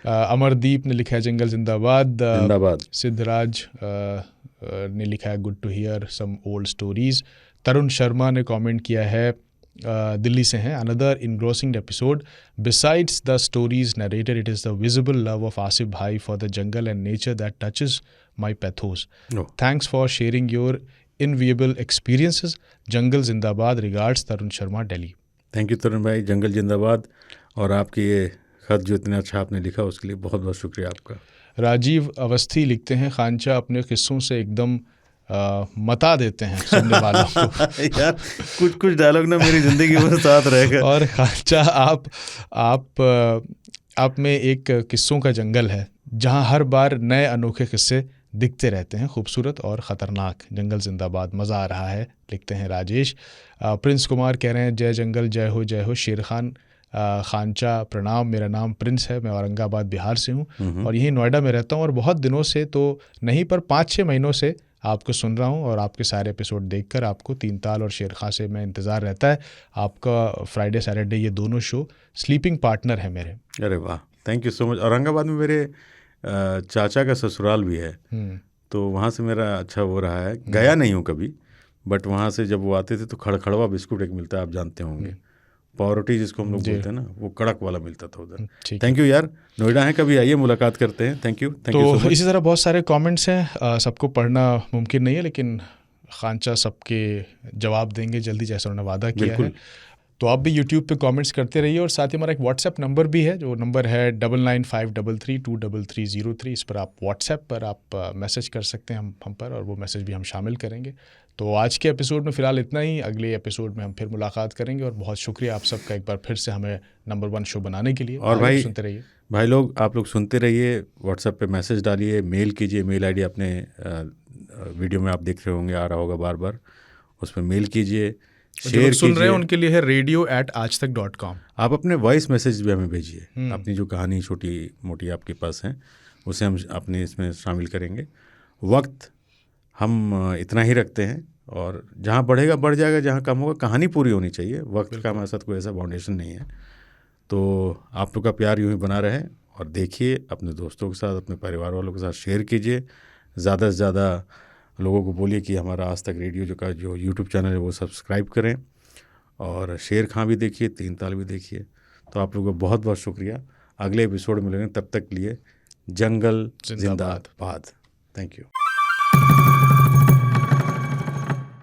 अमरदीप ने लिखा है जंगल जिंदाबाद। जिंदाबाद। सिद्धराज ने लिखा है good to hear some old stories. Tarun Sharma ने कमेंट किया है, दिल्ली से हैं, another engrossing episode besides the stories narrated it is the visible love of Asif भाई for the jungle and nature that touches my pathos. Thanks for sharing your enviable experiences. जंगल जिंदाबाद, regards Tarun Sharma, Delhi. Thank you Tarun भाई, जंगल जिंदाबाद। और आपकी ये खत जो इतना अच्छा आपने लिखा उसके लिए बहुत बहुत शुक्रिया आपका। राजीव अवस्थी लिखते हैं खांचा अपने किस्सों से एकदम मता देते हैं सुनने वालों को। यार कुछ डायलॉग ना मेरी ज़िंदगी में साथ रहेगा। और खांचा आप में एक किस्सों का जंगल है जहां हर बार नए अनोखे किस्से दिखते रहते हैं, खूबसूरत और ख़तरनाक। जंगल जिंदाबाद, मज़ा आ रहा है, लिखते हैं राजेश। प्रिंस कुमार कह रहे हैं जय जंगल जय हो शेर खान खांचा प्रणाम, मेरा नाम प्रिंस है, मैं औरंगाबाद बिहार से हूँ और यहीं नोएडा में रहता हूँ और बहुत दिनों से तो नहीं पर 5-6 महीनों से आपको सुन रहा हूँ और आपके सारे एपिसोड देखकर आपको तीन ताल और शेर खां से मैं इंतज़ार रहता है। आपका फ्राइडे सैटरडे ये दोनों शो स्लीपिंग पार्टनर है मेरे। अरे वाह, thank you so much. Aurangabad में मेरे चाचा का ससुराल भी है, तो वहाँ से मेरा अच्छा वो रहा है। गया नहीं हूँ कभी, बट वहाँ से जब वो आते थे तो खड़खड़वा बिस्कुट एक मिलता है, आप जानते होंगे, पावरोटी जिसको हम लोग बोलते हैं ना, वो कड़क वाला मिलता था उधर। थैंक यू यार, नोएडा है, कभी आइए मुलाकात करते हैं। थैंक यू तो इसी तरह बहुत सारे कमेंट्स हैं, सबको पढ़ना मुमकिन नहीं है, लेकिन खांचा सबके जवाब देंगे जल्दी जैसा उन्होंने वादा किया है। तो आप भी यूट्यूब पे कमेंट्स करते रहिए और साथ ही हमारा एक व्हाट्सएप नंबर भी है, जो नंबर है 9953323303। इस पर आप व्हाट्सएप पर आप मैसेज कर सकते हैं हम पर, और वो मैसेज भी हम शामिल करेंगे। तो आज के एपिसोड में फ़िलहाल इतना ही, अगले एपिसोड में हम फिर मुलाकात करेंगे। और बहुत शुक्रिया आप सबका एक बार फिर से हमें नंबर 1 शो बनाने के लिए। और भाई सुनते रहिए भाई लोग, आप लोग सुनते रहिए, व्हाट्सएप पे मैसेज डालिए, मेल कीजिए। मेल आईडी अपने वीडियो में आप देख रहे होंगे, आ रहा होगा बार बार, उस पर मेल कीजिए, शेयर सुन रहे हैं उनके लिए है radio@aajtak.com। आप अपने वॉइस मैसेज भी हमें भेजिए, अपनी जो कहानी छोटी मोटी आपके पास हैं उसे हम अपने इसमें शामिल करेंगे। वक्त हम इतना ही रखते हैं, और जहाँ बढ़ेगा बढ़ जाएगा, जहाँ कम होगा कहानी पूरी होनी चाहिए। वक्त का हमारे साथ कोई ऐसा बाउंडेशन नहीं है। तो आप लोग का प्यार यूँ ही बना रहे, और देखिए अपने दोस्तों के साथ, अपने परिवार वालों के साथ शेयर कीजिए। ज़्यादा से ज़्यादा लोगों को बोलिए कि हमारा आज तक रेडियो जो यूट्यूब चैनल है वो सब्सक्राइब करें, और शेर खां भी देखिए, तीन ताल भी देखिए। तो आप लोगों का बहुत बहुत शुक्रिया। अगले एपिसोड में मिलेंगे, तब तक लिए जंगल जिंदाबाद। Thank you.